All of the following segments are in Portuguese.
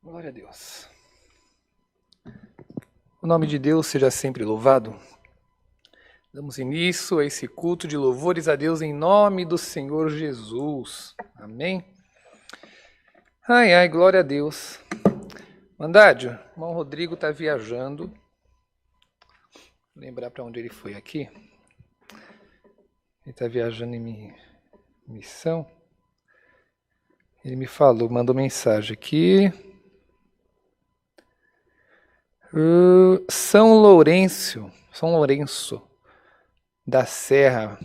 Glória a Deus. O nome de Deus seja sempre louvado. Damos início a esse culto de louvores a Deus em nome do Senhor Jesus. Amém? Ai, glória a Deus. Mandádio, o irmão Rodrigo está viajando. Vou lembrar para onde ele foi aqui. Ele está viajando em missão. Ele me falou, mandou mensagem aqui. São Lourenço da Serra.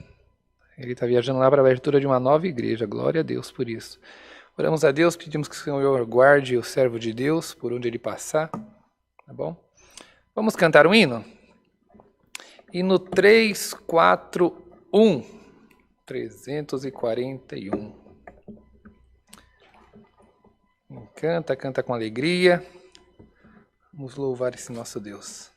Ele está viajando lá para a abertura de uma nova igreja. Glória a Deus por isso. Oramos a Deus, pedimos que o Senhor guarde o servo de Deus por onde ele passar. Tá bom? Vamos cantar um hino? Hino 341. 341. Canta com alegria. Vamos louvar esse nosso Deus.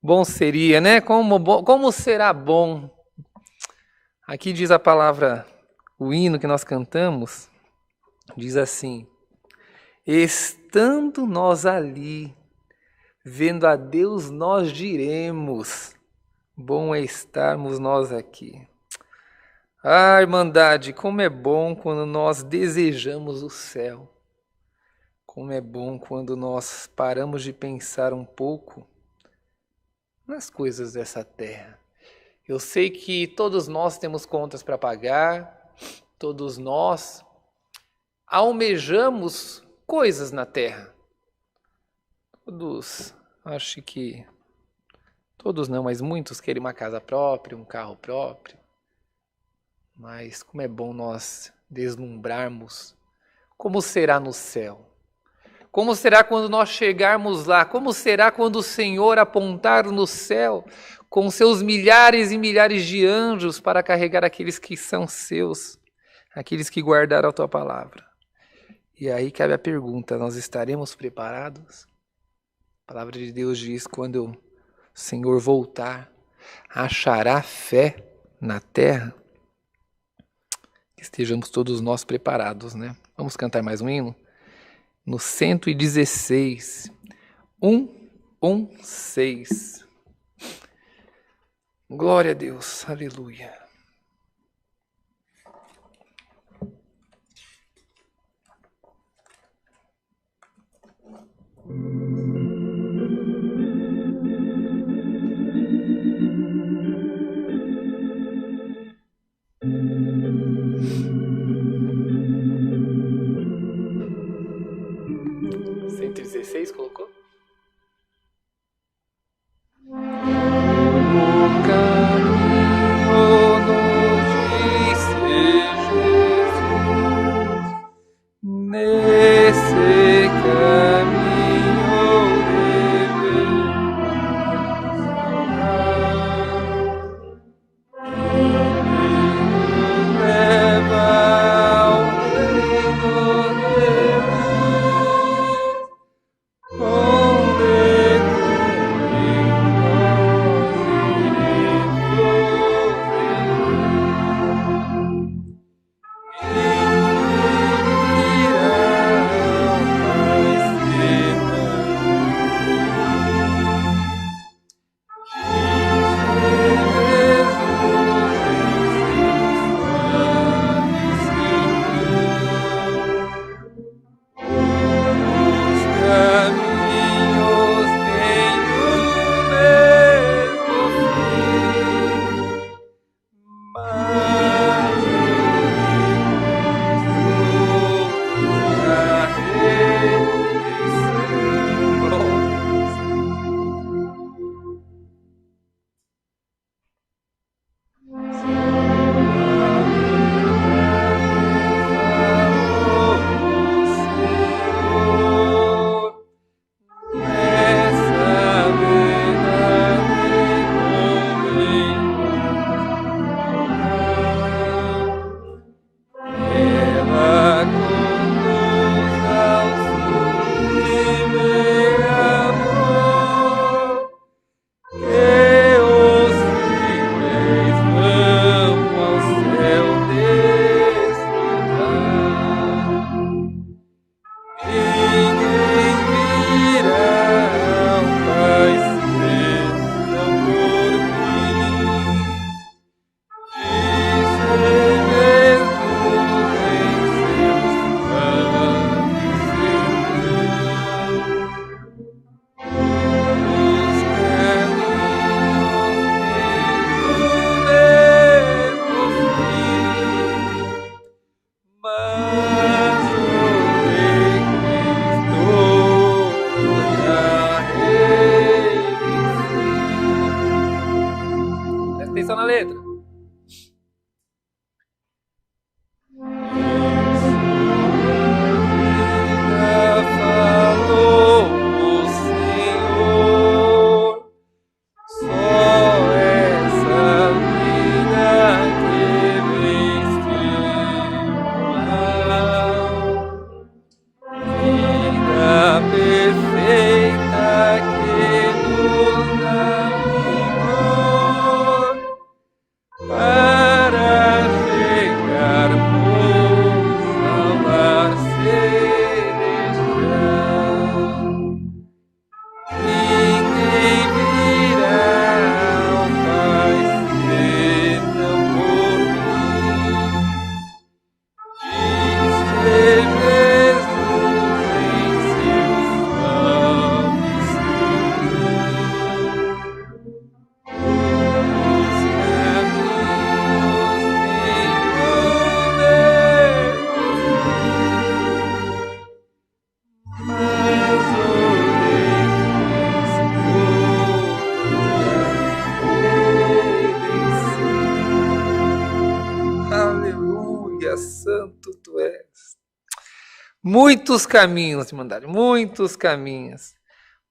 Bom seria, né? Como será bom. Aqui diz a palavra, o hino que nós cantamos, Diz assim: estando nós ali, vendo a Deus, nós diremos: bom é estarmos nós aqui. Ah, irmandade, como é bom quando nós desejamos o céu. Como é bom quando nós paramos de pensar um pouco nas coisas dessa terra. Eu sei que todos nós temos contas para pagar, todos nós almejamos coisas na terra. Acho que todos não, mas muitos querem uma casa própria, um carro próprio. Mas como é bom nós deslumbrarmos como será no céu. Como será quando nós chegarmos lá? Como será quando o Senhor apontar no céu com seus milhares e milhares de anjos para carregar aqueles que são seus, aqueles que guardaram a tua palavra? E aí cabe a pergunta: nós estaremos preparados? A palavra de Deus diz: quando o Senhor voltar, achará fé na terra? Que estejamos todos nós preparados, né? Vamos cantar mais um hino? No 116, 116. Glória a Deus, aleluia. Colocou? O caminho nos disse Jesus, nesse caminho devemos andar, leva ao reino de que os fiéis vão ao céu. santo tu és. Muitos caminhos te mandaram, muitos caminhos,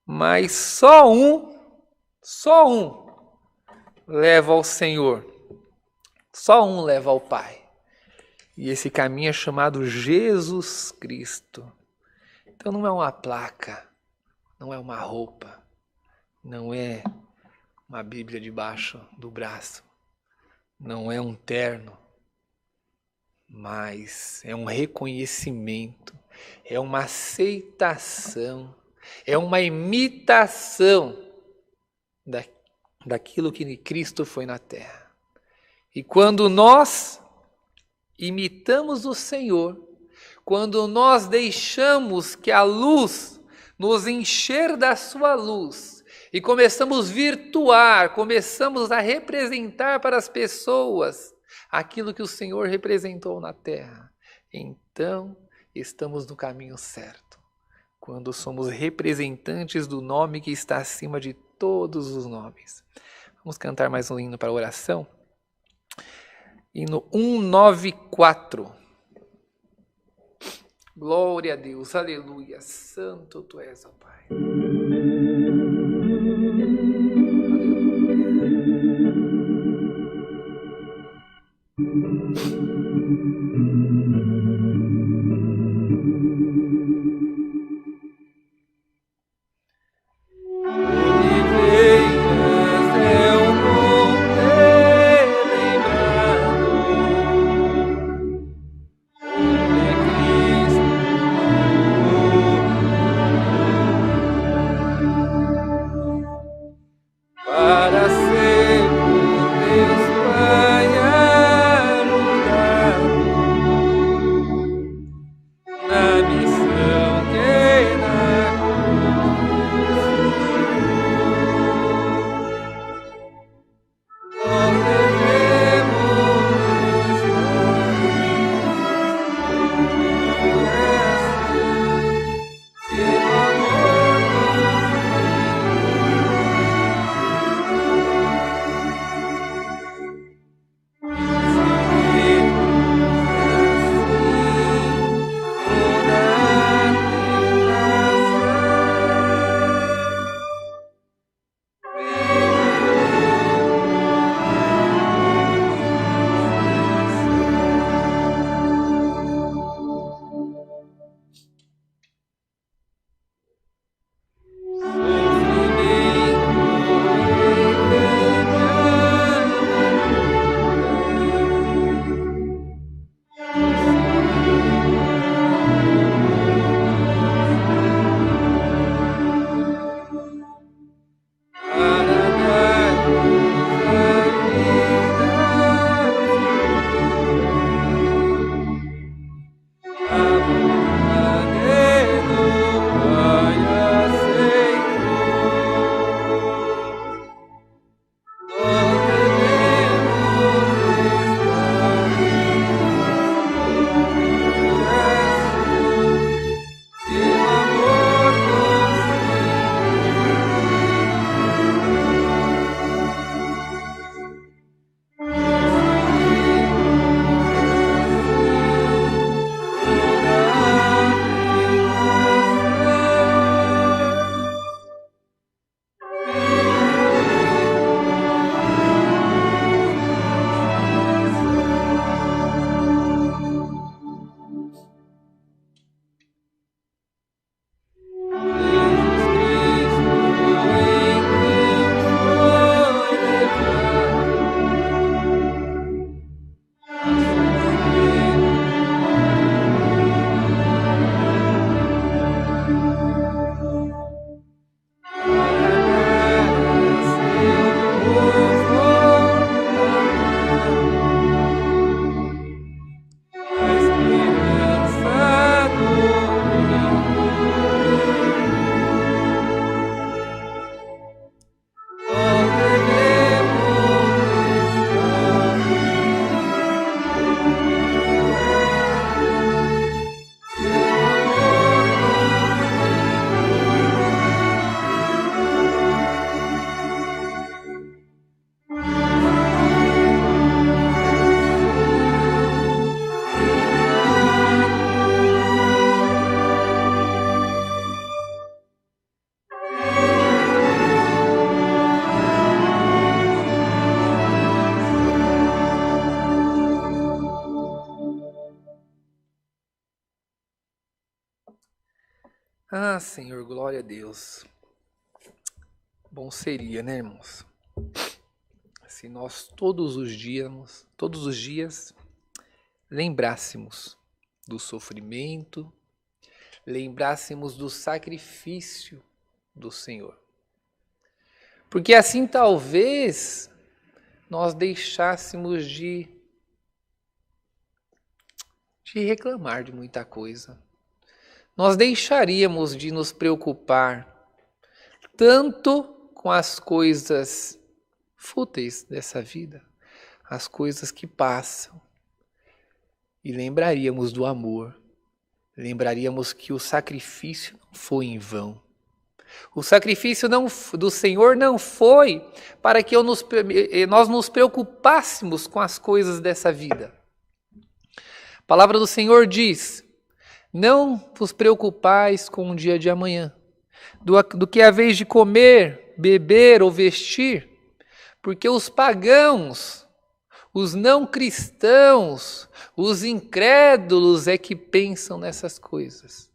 mas só um leva ao Senhor, só um leva ao Pai. E esse caminho é chamado Jesus Cristo. Então não é uma placa, não é uma roupa, não é uma Bíblia debaixo do braço, não é um terno, mas é um reconhecimento, é uma aceitação, é uma imitação daquilo que Cristo foi na terra. E quando nós imitamos o Senhor, quando nós deixamos que a luz nos encher da sua luz e começamos a virtuar, começamos a representar para as pessoas aquilo que o Senhor representou na terra, então estamos no caminho certo. Quando somos representantes do nome que está acima de todos os nomes. Vamos cantar mais um hino para a oração? Hino 194. Glória a Deus, aleluia, santo tu és, ó Pai. Ah, Senhor, glória a Deus. Bom seria, né, irmãos? Se nós todos os dias, lembrássemos do sofrimento, lembrássemos do sacrifício do Senhor. Porque assim talvez nós deixássemos de reclamar de muita coisa. Nós deixaríamos de nos preocupar tanto com as coisas fúteis dessa vida, as coisas que passam, e lembraríamos do amor, lembraríamos que o sacrifício não foi em vão. O sacrifício do Senhor não foi para que nós nos preocupássemos com as coisas dessa vida. A palavra do Senhor diz: não vos preocupais com o dia de amanhã, do que haveis de comer, beber ou vestir, porque os pagãos, os não cristãos, os incrédulos é que pensam nessas coisas.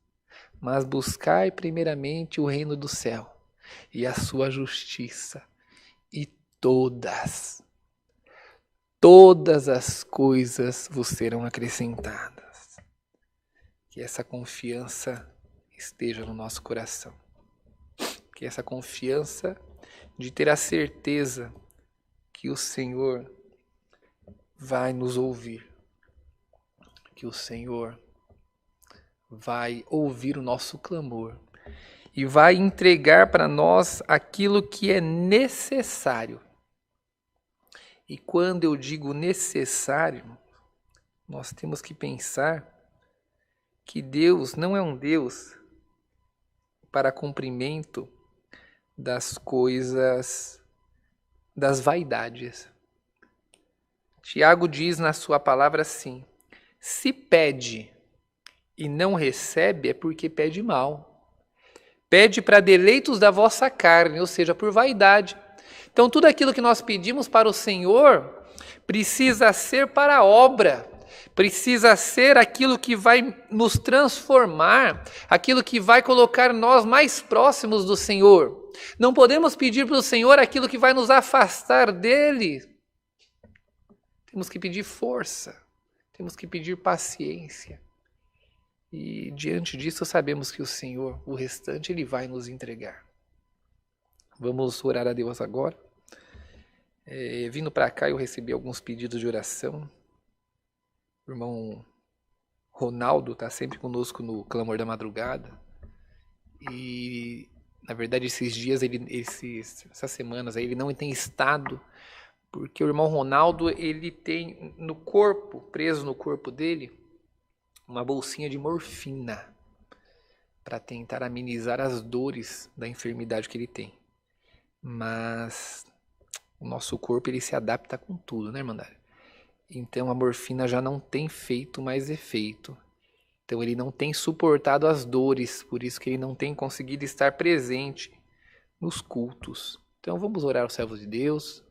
Mas buscai primeiramente o reino do céu e a sua justiça, e todas as coisas vos serão acrescentadas. Que essa confiança esteja no nosso coração. Que essa confiança de ter a certeza que o Senhor vai nos ouvir. Que o Senhor vai ouvir o nosso clamor e vai entregar para nós aquilo que é necessário. E quando eu digo necessário, nós temos que pensar que Deus não é um Deus para cumprimento das coisas, das vaidades. Tiago diz na sua palavra assim: se pede e não recebe, é porque pede mal. Pede para deleitos da vossa carne, ou seja, por vaidade. Então, tudo aquilo que nós pedimos para o Senhor precisa ser para a obra, precisa ser aquilo que vai nos transformar, aquilo que vai colocar nós mais próximos do Senhor. Não podemos pedir para o Senhor aquilo que vai nos afastar dele. Temos que pedir força, temos que pedir paciência. E diante disso sabemos que o Senhor, o restante, Ele vai nos entregar. Vamos orar a Deus agora. Vindo para cá eu recebi alguns pedidos de oração. O irmão Ronaldo está sempre conosco no Clamor da Madrugada. E na verdade esses dias, essas semanas aí, ele não tem estado, porque o irmão Ronaldo ele tem no corpo, preso no corpo dele, uma bolsinha de morfina para tentar amenizar as dores da enfermidade que ele tem. Mas o nosso corpo ele se adapta com tudo, né, irmandade? Então a morfina já não tem feito mais efeito. Então ele não tem suportado as dores, por isso que ele não tem conseguido estar presente nos cultos. Então vamos orar aos servos de Deus,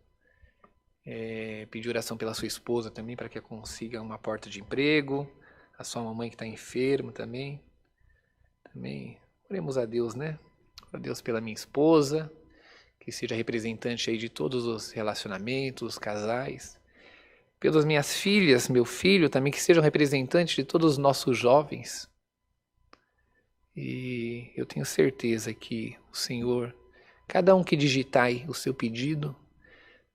pedir oração pela sua esposa também, para que ela consiga uma porta de emprego, a sua mamãe que está enferma também. Oremos a Deus, né? A Deus pela minha esposa, que seja representante aí de todos os relacionamentos, os casais. Pelas minhas filhas, meu filho também, que sejam representantes de todos os nossos jovens. E eu tenho certeza que o Senhor, cada um que digitar aí o seu pedido,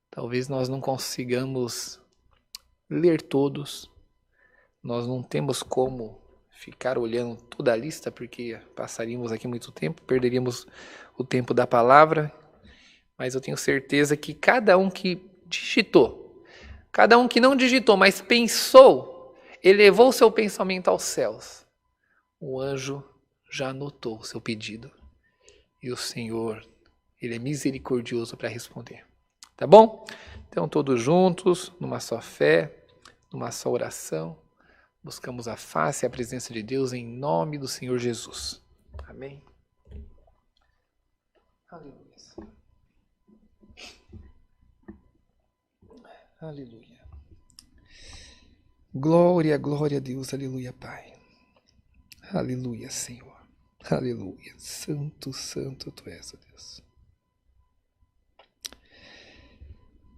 talvez nós não consigamos ler todos. Nós não temos como ficar olhando toda a lista, porque passaríamos aqui muito tempo, perderíamos o tempo da palavra. Mas eu tenho certeza que cada um que digitou, cada um que não digitou, mas pensou, elevou seu pensamento aos céus, o anjo já anotou o seu pedido. E o Senhor, Ele é misericordioso para responder. Tá bom? Então, todos juntos, numa só fé, numa só oração, buscamos a face e a presença de Deus em nome do Senhor Jesus. Amém? Aleluia. Aleluia. Glória, glória a Deus. Aleluia, Pai. Aleluia, Senhor. Aleluia. Santo, santo tu és, ó Deus.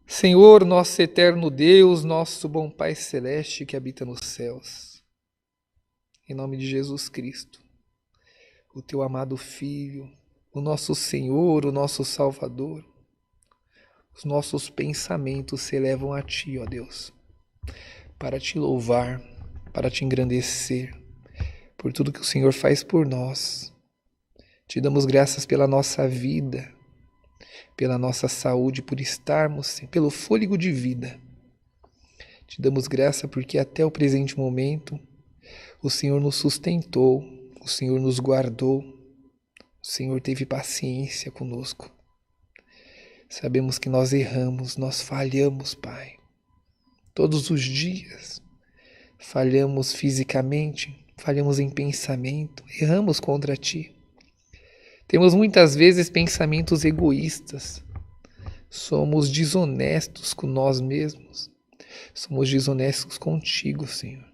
Senhor, nosso eterno Deus, nosso bom Pai Celeste que habita nos céus, em nome de Jesus Cristo, o teu amado Filho, o nosso Senhor, o nosso Salvador, os nossos pensamentos se elevam a Ti, ó Deus, para Te louvar, para Te engrandecer, por tudo que o Senhor faz por nós. Te damos graças pela nossa vida, pela nossa saúde, por estarmos, pelo fôlego de vida. Te damos graça porque até o presente momento o Senhor nos sustentou, o Senhor nos guardou, o Senhor teve paciência conosco. Sabemos que nós erramos, nós falhamos, Pai. Todos os dias falhamos fisicamente, falhamos em pensamento, erramos contra Ti. Temos muitas vezes pensamentos egoístas, somos desonestos com nós mesmos, somos desonestos contigo, Senhor.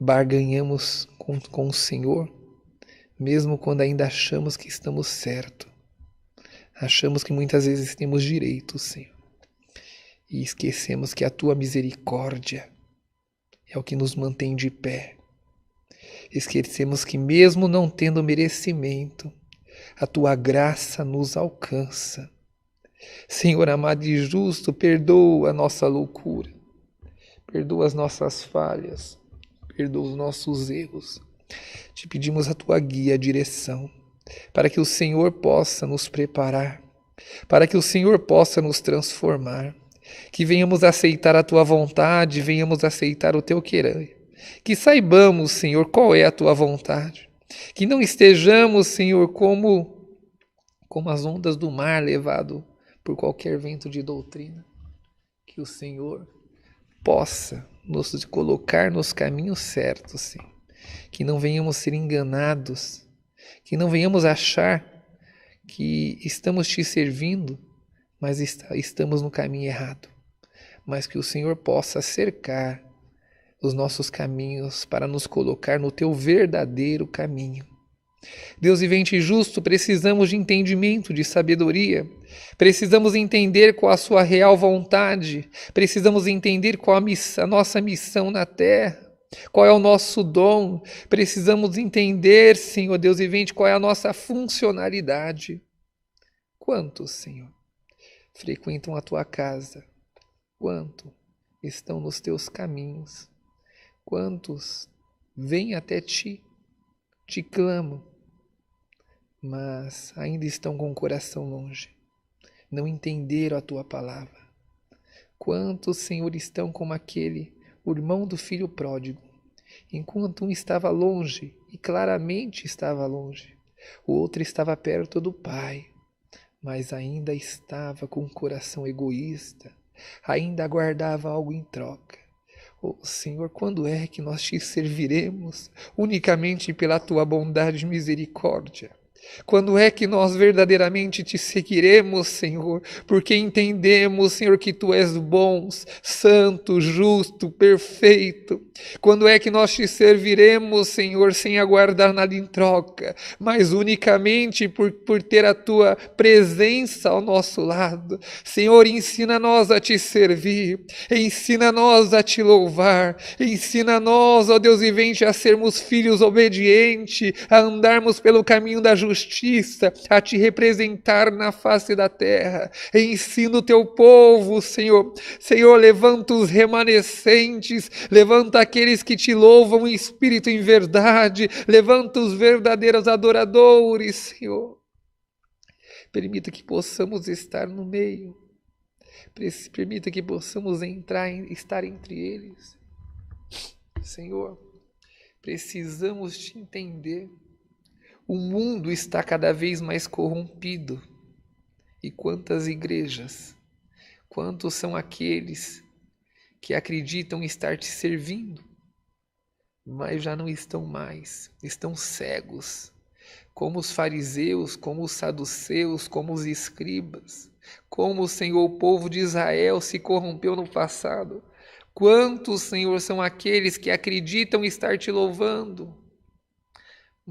Barganhamos com o Senhor, mesmo quando ainda achamos que estamos certos. Achamos que muitas vezes temos direito, Senhor. E esquecemos que a Tua misericórdia é o que nos mantém de pé. Esquecemos que mesmo não tendo merecimento, a Tua graça nos alcança. Senhor amado e justo, perdoa a nossa loucura, perdoa as nossas falhas, perdoa os nossos erros. Te pedimos a Tua guia, a direção, para que o Senhor possa nos preparar, para que o Senhor possa nos transformar, que venhamos aceitar a Tua vontade, venhamos aceitar o Teu querer, que saibamos, Senhor, qual é a Tua vontade, que não estejamos, Senhor, como as ondas do mar levado por qualquer vento de doutrina, que o Senhor possa nos colocar nos caminhos certos, Senhor, que não venhamos ser enganados, que não venhamos achar que estamos Te servindo, mas estamos no caminho errado, mas que o Senhor possa cercar os nossos caminhos para nos colocar no Teu verdadeiro caminho. Deus vivente e justo, precisamos de entendimento, de sabedoria, precisamos entender qual a Sua real vontade, precisamos entender qual a nossa missão na terra, qual é o nosso dom, precisamos entender, Senhor Deus vivente, qual é a nossa funcionalidade. Quantos, Senhor, frequentam a Tua casa? Quantos estão nos Teus caminhos? Quantos vêm até Ti, te clamam, mas ainda estão com o coração longe, não entenderam a Tua palavra? Quantos, Senhor, estão como aquele o irmão do filho pródigo, enquanto um estava longe, e claramente estava longe, o outro estava perto do Pai, mas ainda estava com o coração egoísta, ainda aguardava algo em troca. Oh, Senhor, quando é que nós Te serviremos unicamente pela Tua bondade e misericórdia? Quando é que nós verdadeiramente Te seguiremos, Senhor? Porque entendemos, Senhor, que Tu és bom, santo, justo, perfeito. Quando é que nós Te serviremos, Senhor, sem aguardar nada em troca, mas unicamente por ter a Tua presença ao nosso lado? Senhor, ensina-nos a Te servir, ensina-nos a Te louvar, ensina-nos, ó Deus vivente, a sermos filhos obedientes, a andarmos pelo caminho da justiça, a Te representar na face da terra. Ensina o Teu povo, Senhor. Senhor, levanta os remanescentes, levanta aqueles que Te louvam em espírito e em verdade, levanta os verdadeiros adoradores, Senhor. Permita que possamos estar no meio, permita que possamos estar entre eles. Senhor, precisamos Te entender. O mundo está cada vez mais corrompido. E quantas igrejas, quantos são aqueles que acreditam estar Te servindo, mas já não estão mais, estão cegos, como os fariseus, como os saduceus, como os escribas, como, Senhor, o povo de Israel se corrompeu no passado. Quantos, Senhor, são aqueles que acreditam estar Te louvando,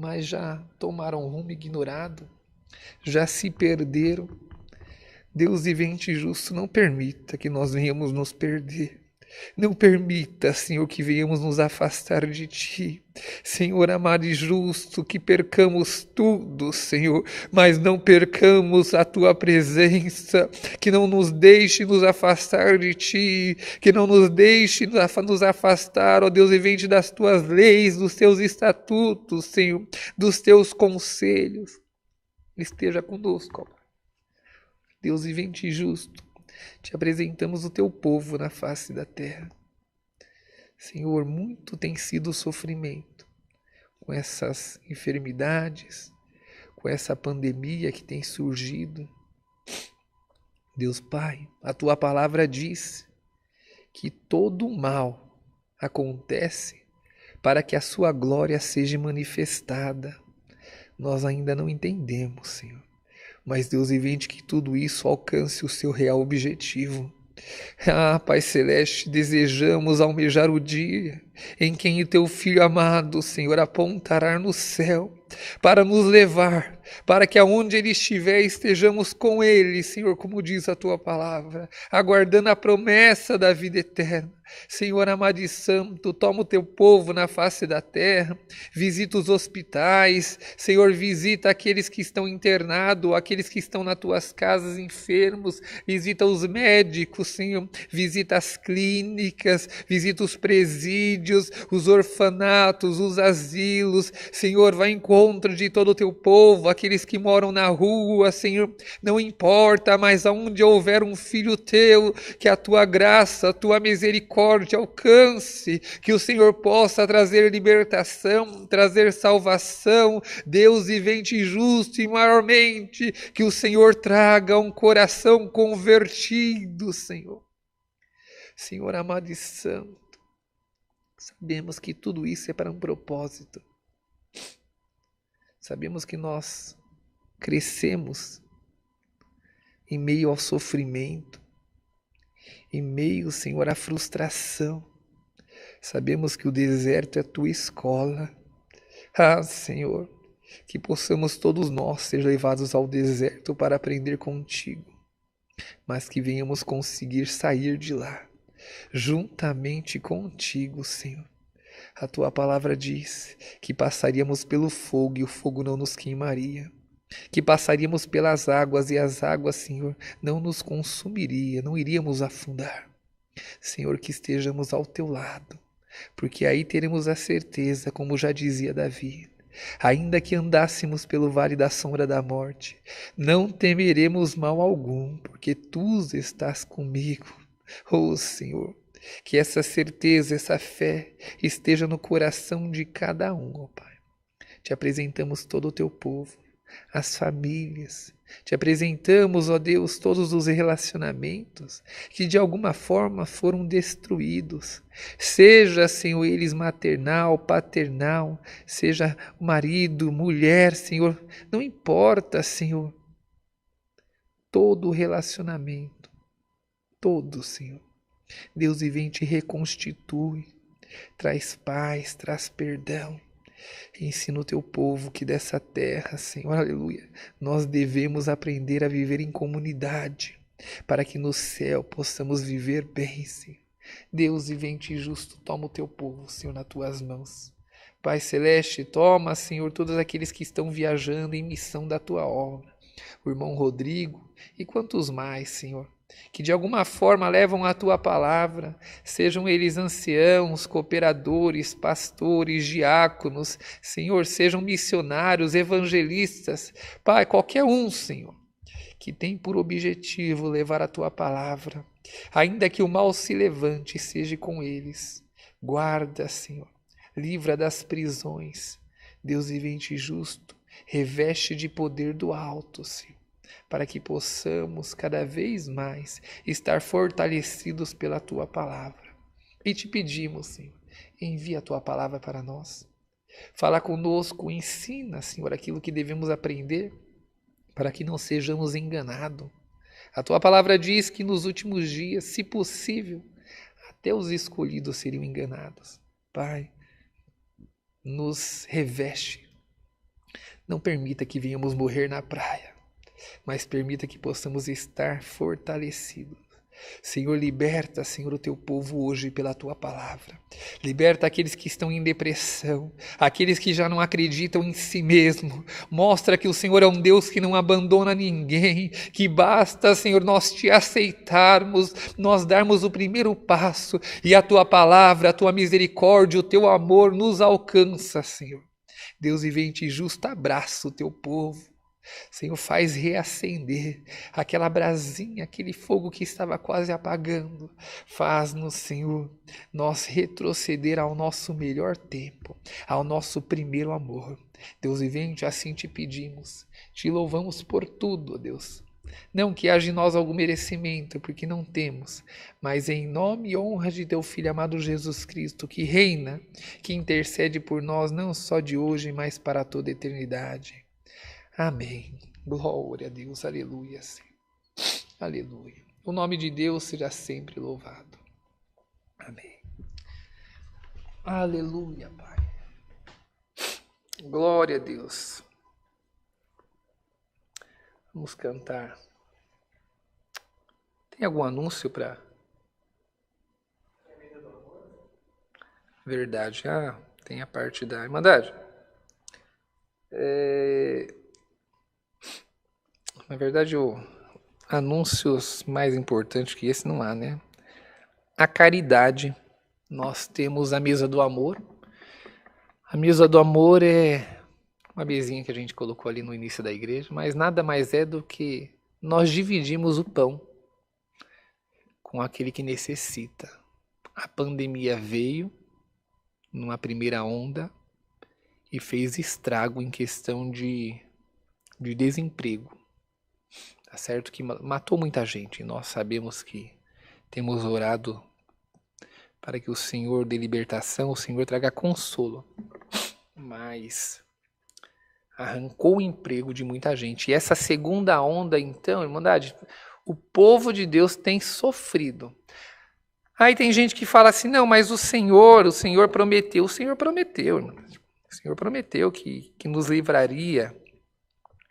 mas já tomaram rumo ignorado, já se perderam. Deus vivente e justo, não permita que nós venhamos nos perder. Não permita, Senhor, que venhamos nos afastar de Ti. Senhor amado e justo, que percamos tudo, Senhor, mas não percamos a Tua presença, que não nos deixe nos afastar de Ti, que não nos deixe nos afastar, ó Deus vivente, das Tuas leis, dos Teus estatutos, Senhor, dos Teus conselhos. Esteja conosco, ó Deus vivente e justo, te apresentamos o teu povo na face da terra. Senhor, muito tem sido o sofrimento com essas enfermidades, com essa pandemia que tem surgido. Deus Pai, a tua palavra diz que todo o mal acontece para que a sua glória seja manifestada. Nós ainda não entendemos, Senhor. Mas Deus vivente, que tudo isso alcance o seu real objetivo. Ah, Pai Celeste, desejamos almejar o dia em que o teu Filho amado, Senhor, apontará no céu para nos levar, para que aonde Ele estiver estejamos com Ele, Senhor, como diz a tua palavra, aguardando a promessa da vida eterna. Senhor amado e santo, toma o teu povo na face da terra, visita os hospitais, Senhor, visita aqueles que estão internados, aqueles que estão nas tuas casas enfermos, visita os médicos, Senhor, visita as clínicas, visita os presídios, os orfanatos, os asilos, Senhor, vai em encontro de todo o teu povo, aqueles que moram na rua, Senhor, não importa, mas aonde houver um filho teu, que a tua graça, a tua misericórdia alcance, que o Senhor possa trazer libertação, trazer salvação, Deus vivente e justo, e maiormente, que o Senhor traga um coração convertido, Senhor. Senhor amado e santo, sabemos que tudo isso é para um propósito. Sabemos que nós crescemos em meio ao sofrimento, em meio, Senhor, à frustração. Sabemos que o deserto é a tua escola. Ah, Senhor, que possamos todos nós ser levados ao deserto para aprender contigo, mas que venhamos conseguir sair de lá, juntamente contigo, Senhor. A tua palavra diz que passaríamos pelo fogo e o fogo não nos queimaria. Que passaríamos pelas águas e as águas, Senhor, não nos consumiria, não iríamos afundar. Senhor, que estejamos ao teu lado, porque aí teremos a certeza, como já dizia Davi, ainda que andássemos pelo vale da sombra da morte, não temeremos mal algum, porque tu estás comigo. Oh, Senhor, que essa certeza, essa fé esteja no coração de cada um, ó Pai. Te apresentamos todo o teu povo, as famílias. Te apresentamos, ó Deus, todos os relacionamentos que de alguma forma foram destruídos. Seja, Senhor, eles maternal, paternal, seja marido, mulher, Senhor, não importa, Senhor. Todo relacionamento, todo, Senhor. Deus vivente reconstitui, traz paz, traz perdão. Ensina o teu povo que dessa terra, Senhor, aleluia, nós devemos aprender a viver em comunidade, para que no céu possamos viver bem, Senhor. Deus vivente e justo, toma o teu povo, Senhor, nas tuas mãos. Pai Celeste, toma, Senhor, todos aqueles que estão viajando em missão da tua obra. O irmão Rodrigo e quantos mais, Senhor, que de alguma forma levam a tua palavra, sejam eles anciãos, cooperadores, pastores, diáconos, Senhor, sejam missionários, evangelistas, Pai, qualquer um, Senhor, que tem por objetivo levar a tua palavra, ainda que o mal se levante, seja com eles. Guarda, Senhor, livra das prisões, Deus vivente e justo, reveste de poder do alto, Senhor, para que possamos cada vez mais estar fortalecidos pela tua palavra. E te pedimos, Senhor, envia a tua palavra para nós. Fala conosco, ensina, Senhor, aquilo que devemos aprender, para que não sejamos enganados. A tua palavra diz que nos últimos dias, se possível, até os escolhidos seriam enganados. Pai, nos reveste Não permita que venhamos morrer na praia, mas permita que possamos estar fortalecidos. Senhor, liberta, Senhor, o teu povo hoje pela tua palavra. Liberta aqueles que estão em depressão, aqueles que já não acreditam em si mesmo. Mostra que o Senhor é um Deus que não abandona ninguém, que basta, Senhor, nós te aceitarmos, nós darmos o primeiro passo e a tua palavra, a tua misericórdia, o teu amor nos alcança, Senhor. Deus, e vem te justo abraço o teu povo. Senhor, faz reacender aquela brasinha, aquele fogo que estava quase apagando. Faz-nos, Senhor, nós retroceder ao nosso melhor tempo, ao nosso primeiro amor. Deus vivente, assim te pedimos, te louvamos por tudo, ó Deus. Não que haja em nós algum merecimento, porque não temos, mas em nome e honra de teu Filho amado Jesus Cristo, que reina, que intercede por nós não só de hoje, mas para toda a eternidade. Amém. Glória a Deus. Aleluia. Aleluia. O nome de Deus seja sempre louvado. Amém. Aleluia, Pai. Glória a Deus. Vamos cantar. Tem algum anúncio para? Verdade. Tem a parte da Irmandade. Na verdade, anúncios mais importantes que esse não há, né? A caridade. Nós temos a mesa do amor. A mesa do amor é uma mesinha que a gente colocou ali no início da igreja, mas nada mais é do que nós dividimos o pão com aquele que necessita. A pandemia veio numa primeira onda e fez estrago em questão de desemprego. Tá certo que matou muita gente. Nós sabemos que temos orado para que o Senhor dê libertação, o Senhor traga consolo. Mas arrancou o emprego de muita gente. E essa segunda onda, então, Irmandade, o povo de Deus tem sofrido. Aí tem gente que fala assim, não, mas o Senhor prometeu. O Senhor prometeu, Irmandade. O Senhor prometeu que nos livraria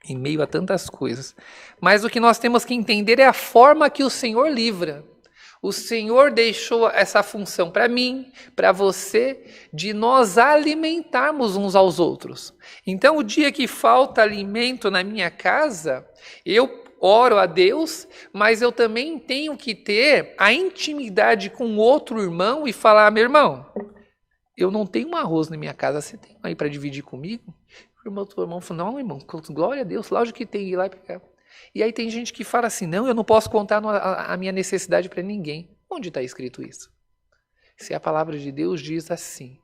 em meio a tantas coisas. Mas o que nós temos que entender é a forma que o Senhor livra. O Senhor deixou essa função para mim, para você, de nós alimentarmos uns aos outros. Então, o dia que falta alimento na minha casa, eu oro a Deus, mas eu também tenho que ter a intimidade com outro irmão e falar, meu irmão, eu não tenho um arroz na minha casa, você tem aí para dividir comigo? O irmão falou, não, irmão, glória a Deus, lógico que tem que ir lá e pegar. E aí tem gente que fala assim, não, eu não posso contar a minha necessidade para ninguém. Onde está escrito isso? Se a palavra de Deus diz assim,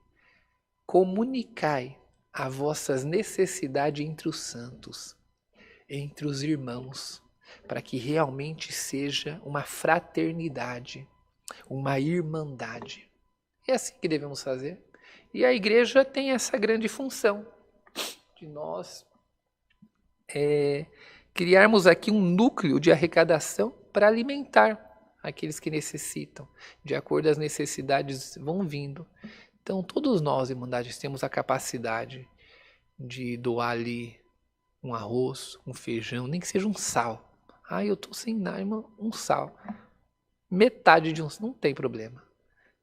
comunicai as vossas necessidades entre os santos, entre os irmãos, para que realmente seja uma fraternidade, uma irmandade. É assim que devemos fazer. E a igreja tem essa grande função de nós criarmos aqui um núcleo de arrecadação para alimentar aqueles que necessitam, de acordo às necessidades vão vindo. Então, todos nós, Irmandades, temos a capacidade de doar ali um arroz, um feijão, nem que seja um sal. Eu estou sem nada, irmão, um sal. Metade de um, não tem problema.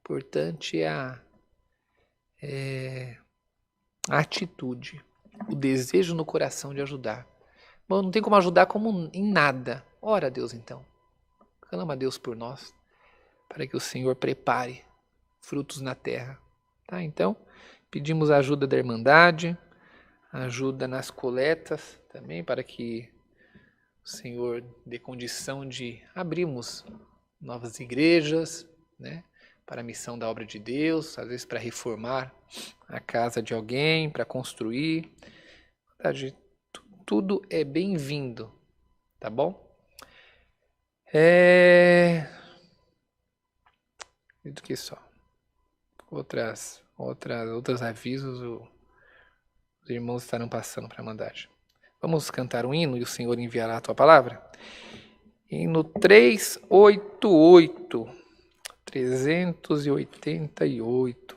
Importante é a atitude, o desejo no coração de ajudar. Bom, não tem como ajudar como em nada. Ora a Deus então. Clama a Deus por nós, para que o Senhor prepare frutos na terra. Tá? Então, pedimos a ajuda da Irmandade, ajuda nas coletas também, para que o Senhor dê condição de abrirmos novas igrejas, né? Para a missão da obra de Deus, às vezes para reformar a casa de alguém, para construir. Tudo é bem-vindo, tá bom? Do que só. Outros avisos os irmãos estarão passando para a Irmandade. Vamos cantar um hino e o Senhor enviará a tua palavra? Hino 388. 388.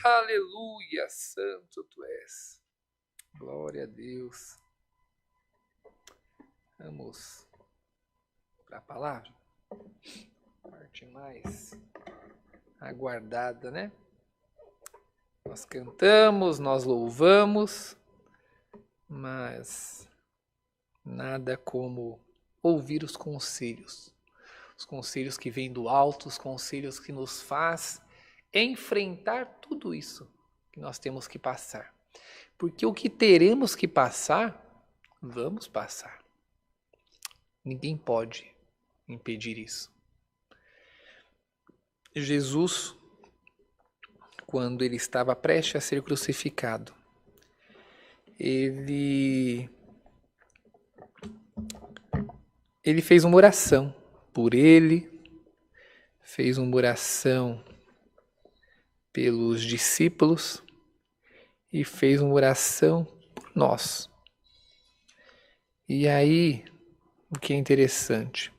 Aleluia, santo tu és. Glória a Deus. Vamos para a palavra. Parte mais aguardada, né? Nós cantamos, nós louvamos, mas nada como ouvir os conselhos que vêm do alto, os conselhos que nos faz enfrentar tudo isso que nós temos que passar. Porque o que teremos que passar, vamos passar. Ninguém pode impedir isso. Jesus, quando ele estava prestes a ser crucificado, ele fez uma oração por ele, fez uma oração pelos discípulos e fez uma oração por nós. E aí, o que é interessante,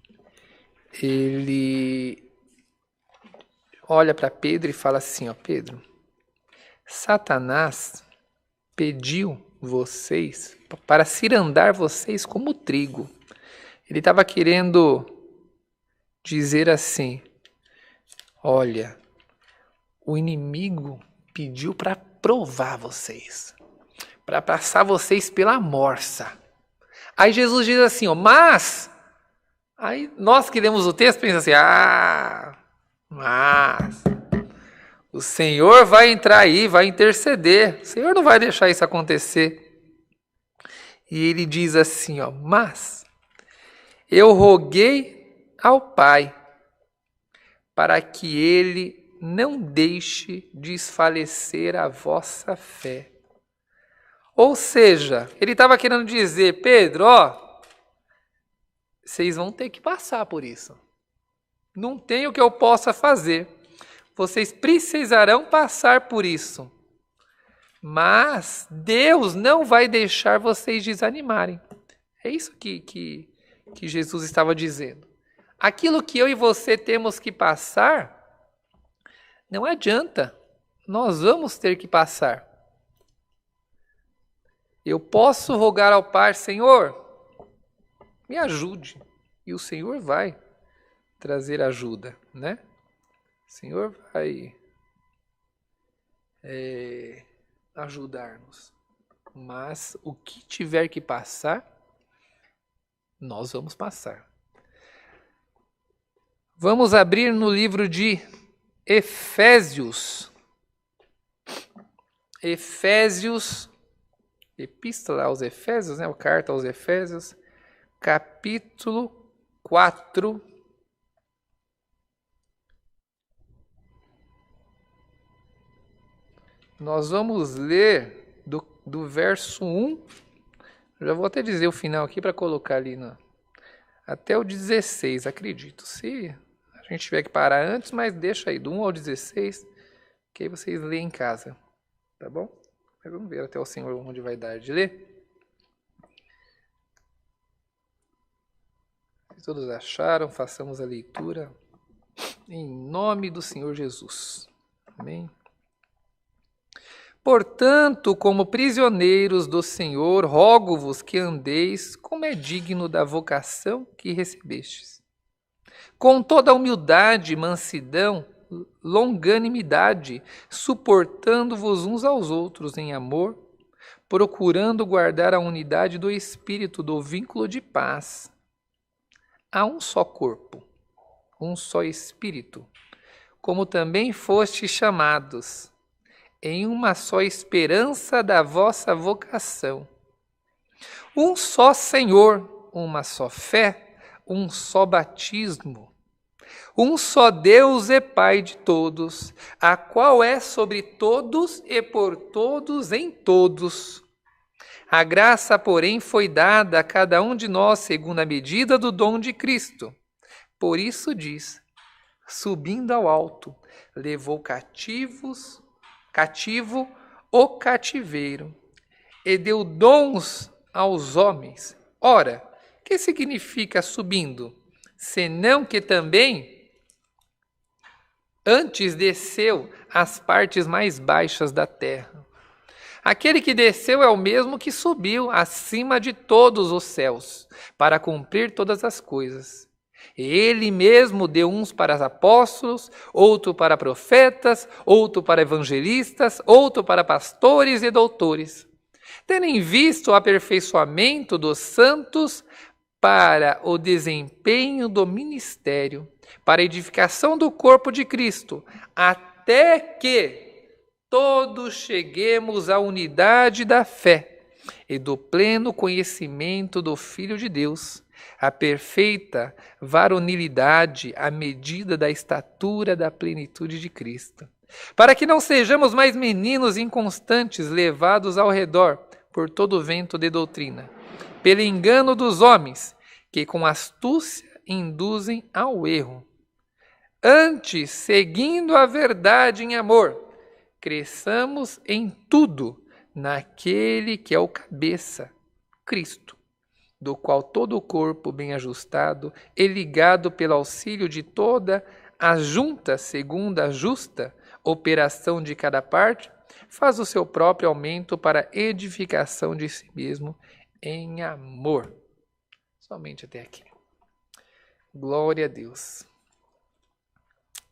ele olha para Pedro e fala assim, ó, Pedro, Satanás pediu vocês para cirandar vocês como trigo. Ele estava querendo dizer assim, olha, o inimigo pediu para provar vocês, para passar vocês pela morsa. Aí Jesus diz assim, ó, mas, aí nós que lemos o texto pensamos assim, mas o Senhor vai entrar aí, vai interceder, o Senhor não vai deixar isso acontecer. E ele diz assim, ó, mas eu roguei ao Pai para que ele não deixe desfalecer a vossa fé. Ou seja, ele estava querendo dizer, Pedro, ó, vocês vão ter que passar por isso. Não tem o que eu possa fazer. Vocês precisarão passar por isso. Mas Deus não vai deixar vocês desanimarem. É isso que Jesus estava dizendo. Aquilo que eu e você temos que passar, não adianta. Nós vamos ter que passar. Eu posso rogar ao Pai, Senhor, me ajude. E o Senhor vai trazer ajuda, né? O Senhor vai ajudar-nos. Mas o que tiver que passar, nós vamos passar. Vamos abrir no livro de Efésios. Epístola aos Efésios, né? A carta aos Efésios, capítulo 4. Nós vamos ler do verso 1. Já vou até dizer o final aqui para colocar ali até o 16, acredito. Se a gente tiver que parar antes, mas deixa aí, do 1 ao 16, que aí vocês lêem em casa, tá bom? Mas vamos ver até o Senhor onde vai dar de ler. Se todos acharam, façamos a leitura em nome do Senhor Jesus. Amém. Portanto, como prisioneiros do Senhor, rogo-vos que andeis como é digno da vocação que recebestes, com toda humildade, mansidão, longanimidade, suportando-vos uns aos outros em amor, procurando guardar a unidade do Espírito, do vínculo de paz. Há um só corpo, um só Espírito, como também fostes chamados, em uma só esperança da vossa vocação. Um só Senhor, uma só fé, um só batismo. Um só Deus e Pai de todos, a qual é sobre todos e por todos em todos. A graça, porém, foi dada a cada um de nós segundo a medida do dom de Cristo. Por isso diz, subindo ao alto, levou cativo o cativeiro e deu dons aos homens. Ora, que significa subindo? Senão que também antes desceu às partes mais baixas da terra. Aquele que desceu é o mesmo que subiu acima de todos os céus, para cumprir todas as coisas. Ele mesmo deu uns para apóstolos, outro para profetas, outro para evangelistas, outro para pastores e doutores, tendo em vista o aperfeiçoamento dos santos para o desempenho do ministério, para a edificação do corpo de Cristo, até que todos cheguemos à unidade da fé e do pleno conhecimento do Filho de Deus, a perfeita varonilidade à medida da estatura da plenitude de Cristo, para que não sejamos mais meninos inconstantes levados ao redor por todo vento de doutrina, pelo engano dos homens, que com astúcia induzem ao erro. Antes, seguindo a verdade em amor, cresçamos em tudo naquele que é o cabeça, Cristo, do qual todo o corpo bem ajustado e ligado pelo auxílio de toda a junta segundo a justa operação de cada parte, faz o seu próprio aumento para a edificação de si mesmo em amor. Somente até aqui. Glória a Deus.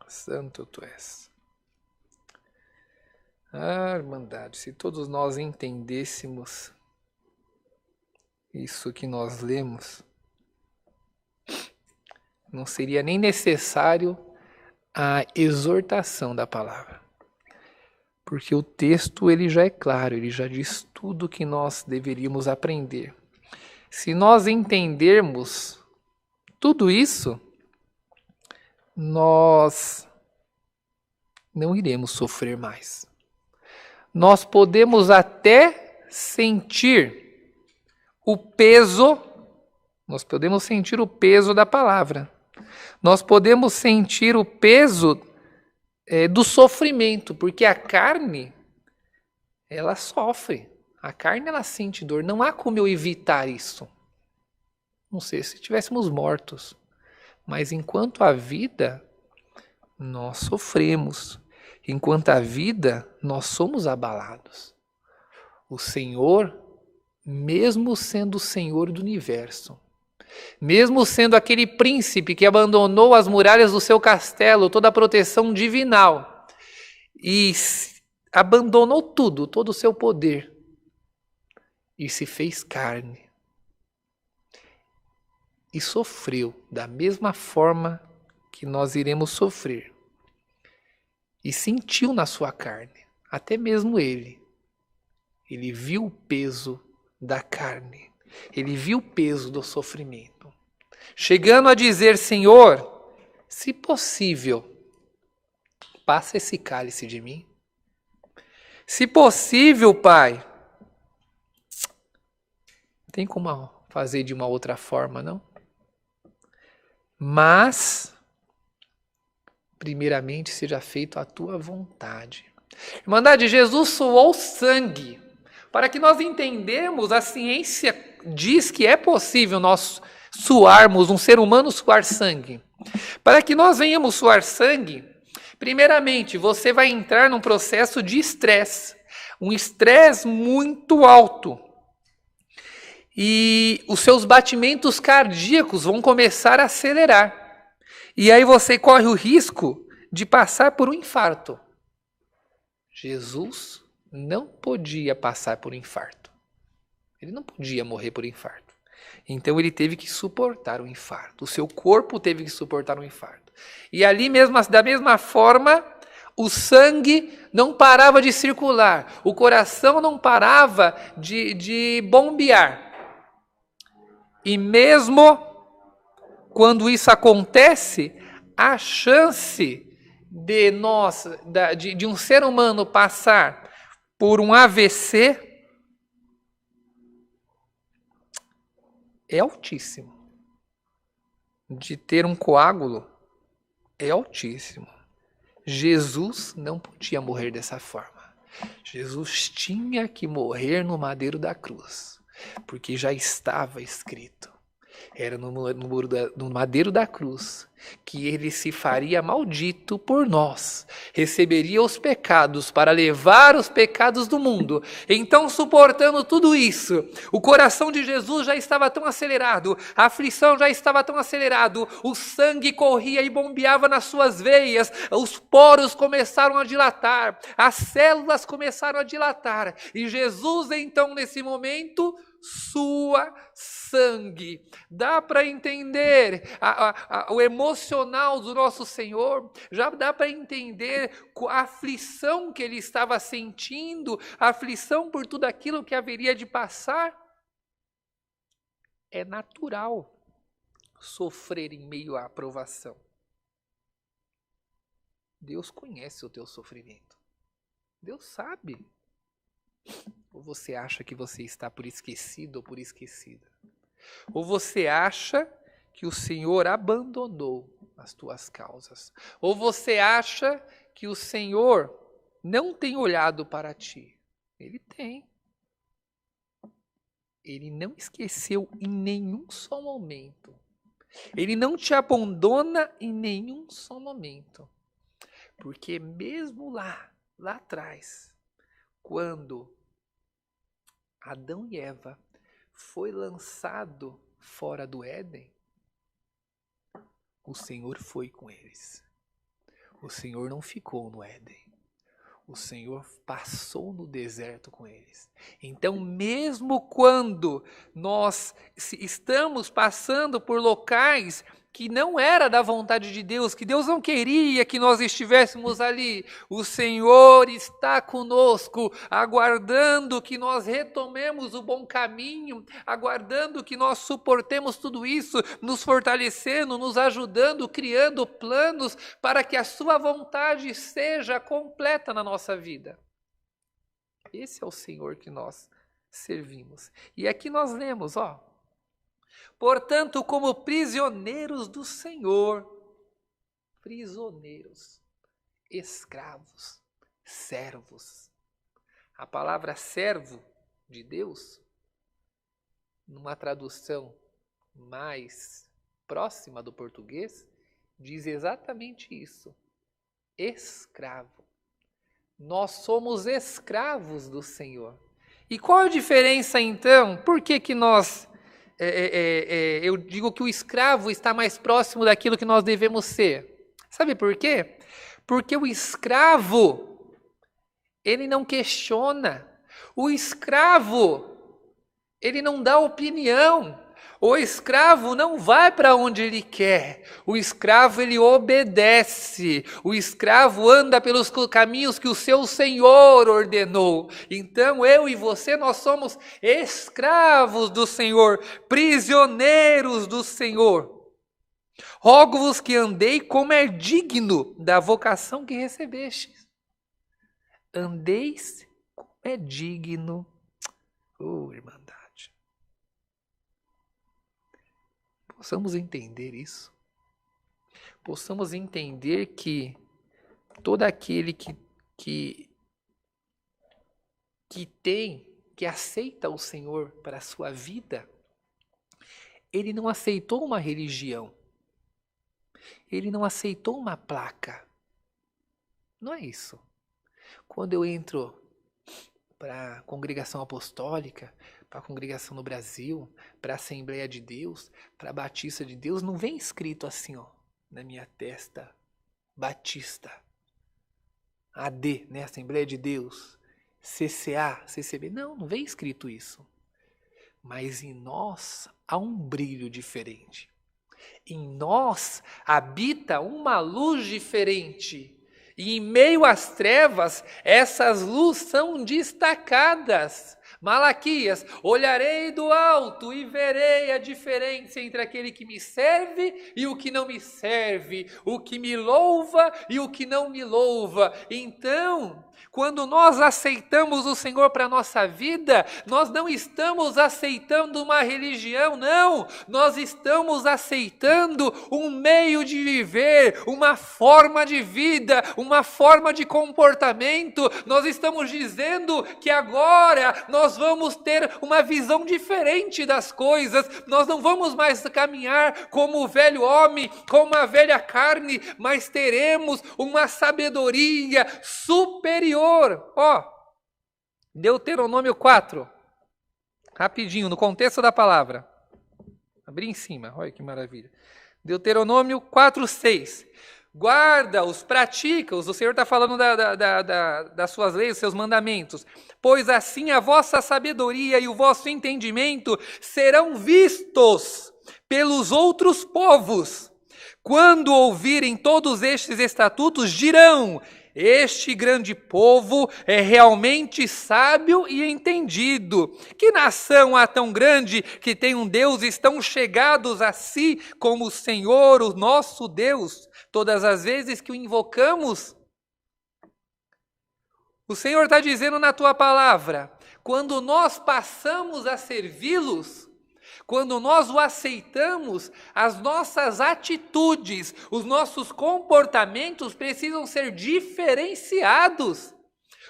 Santo tu és. Irmandade, se todos nós entendêssemos isso que nós lemos, não seria nem necessário a exortação da palavra. Porque o texto ele já é claro, ele já diz tudo o que nós deveríamos aprender. Se nós entendermos tudo isso, nós não iremos sofrer mais. Nós podemos até sentir o peso, da palavra. Nós podemos sentir o peso do sofrimento, porque a carne, ela sofre. A carne, ela sente dor. Não há como eu evitar isso. Não sei se estivéssemos mortos. Mas enquanto há vida, nós sofremos. Enquanto há vida, nós somos abalados. O Senhor, mesmo sendo o Senhor do universo, mesmo sendo aquele príncipe que abandonou as muralhas do seu castelo, toda a proteção divinal, e abandonou tudo, todo o seu poder, e se fez carne, e sofreu da mesma forma que nós iremos sofrer, e sentiu na sua carne, até mesmo ele viu o peso da carne, ele viu o peso do sofrimento, chegando a dizer: Senhor, se possível, passa esse cálice de mim. Se possível, Pai, tem como fazer de uma outra forma, não? Mas, primeiramente, seja feito a tua vontade. Irmandade, Jesus suou sangue. Para que nós entendamos, a ciência diz que é possível nós suarmos, um ser humano suar sangue. Para que nós venhamos suar sangue, primeiramente, você vai entrar num processo de estresse. Um estresse muito alto. E os seus batimentos cardíacos vão começar a acelerar. E aí você corre o risco de passar por um infarto. Jesus não podia passar por um infarto. Ele não podia morrer por infarto. Então ele teve que suportar o infarto. O seu corpo teve que suportar o infarto. E ali mesmo, da mesma forma, o sangue não parava de circular. O coração não parava de bombear. E mesmo quando isso acontece, a chance de um ser humano passar por um AVC é altíssimo. De ter um coágulo é altíssimo. Jesus não podia morrer dessa forma. Jesus tinha que morrer no madeiro da cruz, porque já estava escrito. Era no madeiro da cruz que ele se faria maldito por nós, receberia os pecados para levar os pecados do mundo. Então, suportando tudo isso, o coração de Jesus já estava tão acelerado, a aflição já estava tão acelerado, o sangue corria e bombeava nas suas veias, os poros começaram a dilatar, as células começaram a dilatar, e Jesus então nesse momento sua sangue. Dá para entender o emocional do nosso Senhor, já dá para entender a aflição que ele estava sentindo, a aflição por tudo aquilo que haveria de passar. É natural sofrer em meio à aprovação. Deus conhece o teu sofrimento. Deus sabe. Ou você acha que você está por esquecido ou por esquecida? Ou você acha que o Senhor abandonou as tuas causas? Ou você acha que o Senhor não tem olhado para ti? Ele tem. Ele não esqueceu em nenhum só momento. Ele não te abandona em nenhum só momento. Porque mesmo lá atrás, quando Adão e Eva foi lançado fora do Éden, o Senhor foi com eles. O Senhor não ficou no Éden. O Senhor passou no deserto com eles. Então, mesmo quando nós estamos passando por locais que não era da vontade de Deus, que Deus não queria que nós estivéssemos ali, o Senhor está conosco, aguardando que nós retomemos o bom caminho, aguardando que nós suportemos tudo isso, nos fortalecendo, nos ajudando, criando planos para que a sua vontade seja completa na nossa vida. Esse é o Senhor que nós servimos. E aqui nós lemos, portanto, como prisioneiros do Senhor, prisioneiros, escravos, servos. A palavra servo de Deus, numa tradução mais próxima do português, diz exatamente isso. Escravo. Nós somos escravos do Senhor. E qual a diferença então? Por que nós... eu digo que o escravo está mais próximo daquilo que nós devemos ser. Sabe por quê? Porque o escravo, ele não questiona. O escravo, ele não dá opinião. O escravo não vai para onde ele quer. O escravo, ele obedece. O escravo anda pelos caminhos que o seu Senhor ordenou. Então, eu e você, nós somos escravos do Senhor, prisioneiros do Senhor. Rogo-vos que andei como é digno da vocação que recebestes. Andeis como é digno. Irmandade. Possamos entender isso. Possamos entender que todo aquele que aceita o Senhor para a sua vida, ele não aceitou uma religião. Ele não aceitou uma placa. Não é isso. Quando eu entro para a congregação apostólica, para a congregação no Brasil, para a Assembleia de Deus, para a Batista de Deus, não vem escrito assim, na minha testa, Batista, AD, né, Assembleia de Deus, CCA, CCB, não vem escrito isso. mas em nós há um brilho diferente. Em nós habita uma luz diferente. E em meio às trevas, essas luzes são destacadas. Malaquias, olharei do alto e verei a diferença entre aquele que me serve e o que não me serve, o que me louva e o que não me louva. Então, quando nós aceitamos o Senhor para a nossa vida, nós não estamos aceitando uma religião, não. Nós estamos aceitando um meio de viver, uma forma de vida, uma forma de comportamento. Nós estamos dizendo que agora nós vamos ter uma visão diferente das coisas. Nós não vamos mais caminhar como o velho homem, como a velha carne, mas teremos uma sabedoria superior. Deuteronômio 4, rapidinho, no contexto da palavra. Abri em cima, olha que maravilha. Deuteronômio 4:6. Guarda-os, pratica-os, o Senhor está falando das suas leis, dos seus mandamentos. Pois assim a vossa sabedoria e o vosso entendimento serão vistos pelos outros povos. Quando ouvirem todos estes estatutos, dirão: este grande povo é realmente sábio e entendido. Que nação há tão grande que tem um Deus e estão chegados a si como o Senhor, o nosso Deus? Todas as vezes que o invocamos, o Senhor está dizendo na tua palavra, quando nós passamos a servi-los, quando nós o aceitamos, as nossas atitudes, os nossos comportamentos precisam ser diferenciados.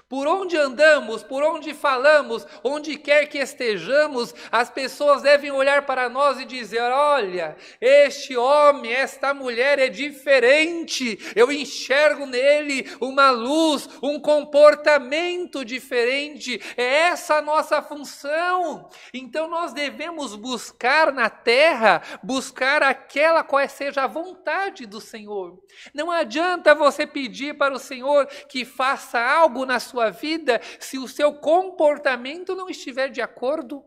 Por onde andamos, por onde falamos, onde quer que estejamos, as pessoas devem olhar para nós e dizer: olha, este homem, esta mulher é diferente, eu enxergo nele uma luz, um comportamento diferente, é essa a nossa função. Então nós devemos buscar na terra, buscar aquela qual seja a vontade do Senhor. Não adianta você pedir para o Senhor que faça algo na sua vida se o seu comportamento não estiver de acordo.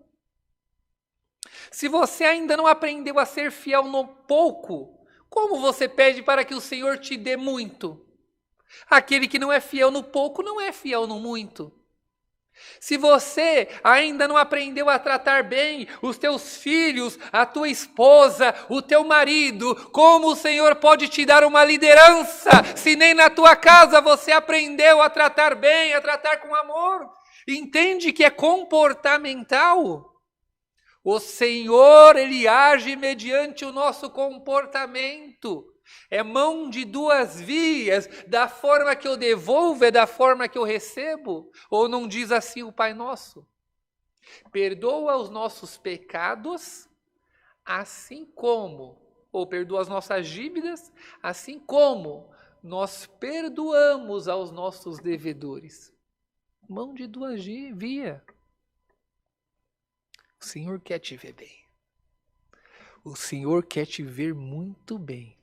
Se você ainda não aprendeu a ser fiel no pouco, como você pede para que o Senhor te dê muito? Aquele que não é fiel no pouco não é fiel no muito. Se você ainda não aprendeu a tratar bem os teus filhos, a tua esposa, o teu marido, como o Senhor pode te dar uma liderança, se nem na tua casa você aprendeu a tratar bem, a tratar com amor? Entende que é comportamental? O Senhor, Ele age mediante o nosso comportamento. É mão de duas vias, da forma que eu devolvo é da forma que eu recebo. Ou não diz assim o Pai Nosso? Perdoa os nossos pecados, assim como, ou perdoa as nossas dívidas, assim como nós perdoamos aos nossos devedores. Mão de duas vias. O Senhor quer te ver bem. O Senhor quer te ver muito bem.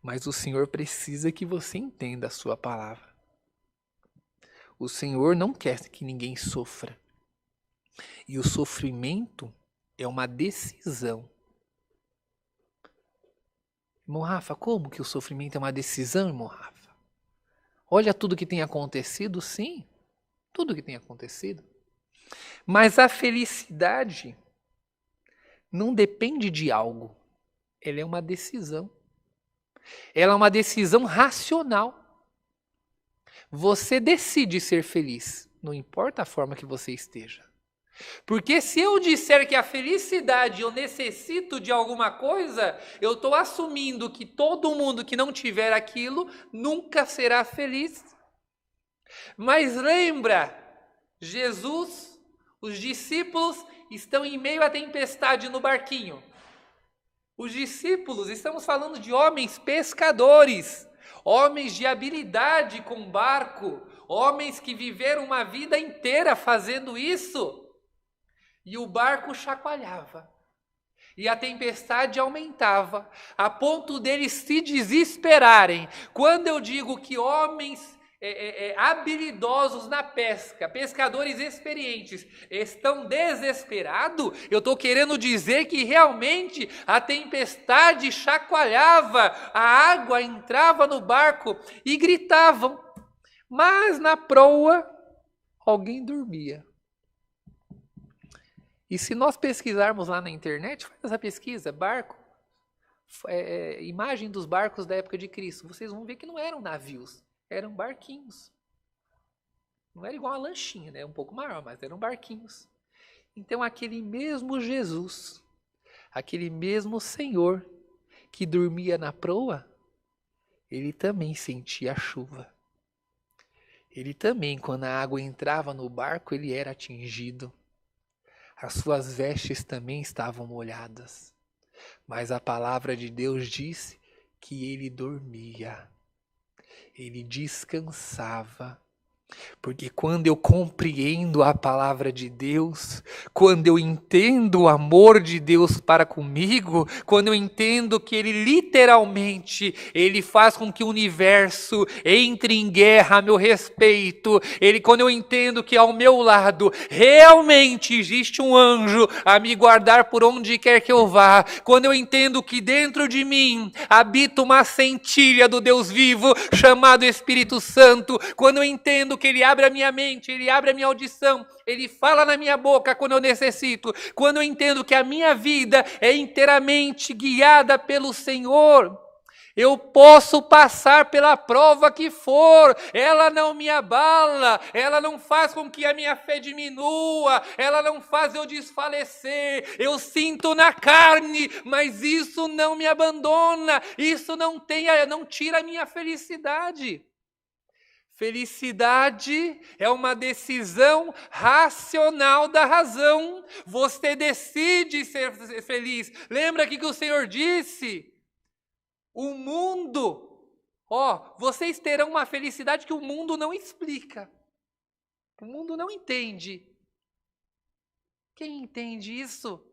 Mas o Senhor precisa que você entenda a sua palavra. O Senhor não quer que ninguém sofra. E o sofrimento é uma decisão. Irmão Rafa, como que o sofrimento é uma decisão, irmão Rafa? Olha tudo que tem acontecido, sim. Tudo que tem acontecido. Mas a felicidade não depende de algo. Ela é uma decisão. Ela é uma decisão racional. Você decide ser feliz, não importa a forma que você esteja. Porque se eu disser que a felicidade eu necessito de alguma coisa, eu estou assumindo que todo mundo que não tiver aquilo nunca será feliz. Mas lembra, Jesus, os discípulos estão em meio à tempestade no barquinho. Os discípulos, estamos falando de homens pescadores, homens de habilidade com barco, homens que viveram uma vida inteira fazendo isso. E o barco chacoalhava, e a tempestade aumentava, a ponto deles se desesperarem. Quando eu digo que homens habilidosos na pesca, pescadores experientes, estão desesperados? Eu estou querendo dizer que realmente a tempestade chacoalhava, a água entrava no barco e gritavam, mas na proa alguém dormia. E se nós pesquisarmos lá na internet, faz essa pesquisa, barco, imagem dos barcos da época de Cristo, vocês vão ver que não eram navios, eram barquinhos. Não era igual uma lanchinha, né? Um pouco maior, mas eram barquinhos. Então aquele mesmo Jesus, aquele mesmo Senhor que dormia na proa, ele também sentia a chuva. Ele também, quando a água entrava no barco, ele era atingido. As suas vestes também estavam molhadas. Mas a palavra de Deus disse que ele dormia. Ele descansava. Porque quando eu compreendo a palavra de Deus, quando eu entendo o amor de Deus para comigo, quando eu entendo que Ele literalmente, Ele faz com que o universo entre em guerra a meu respeito, quando eu entendo que ao meu lado realmente existe um anjo a me guardar por onde quer que eu vá, quando eu entendo que dentro de mim habita uma centelha do Deus vivo chamado Espírito Santo, quando eu entendo que Ele abre a minha mente, Ele abre a minha audição, Ele fala na minha boca quando eu necessito, quando eu entendo que a minha vida é inteiramente guiada pelo Senhor, eu posso passar pela prova que for, ela não me abala, ela não faz com que a minha fé diminua, ela não faz eu desfalecer, eu sinto na carne, mas isso não me abandona, isso não tira a minha felicidade. Felicidade é uma decisão racional da razão. Você decide ser feliz. Lembra aqui que o Senhor disse? O mundo, vocês terão uma felicidade que o mundo não explica. O mundo não entende. Quem entende isso?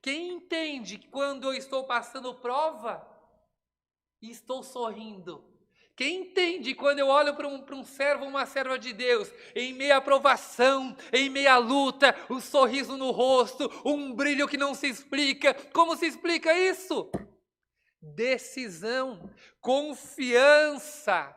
Quem entende que quando eu estou passando prova e estou sorrindo? Quem entende quando eu olho para um servo, uma serva de Deus, em meia provação, em meia luta, um sorriso no rosto, um brilho que não se explica. Como se explica isso? Decisão, confiança.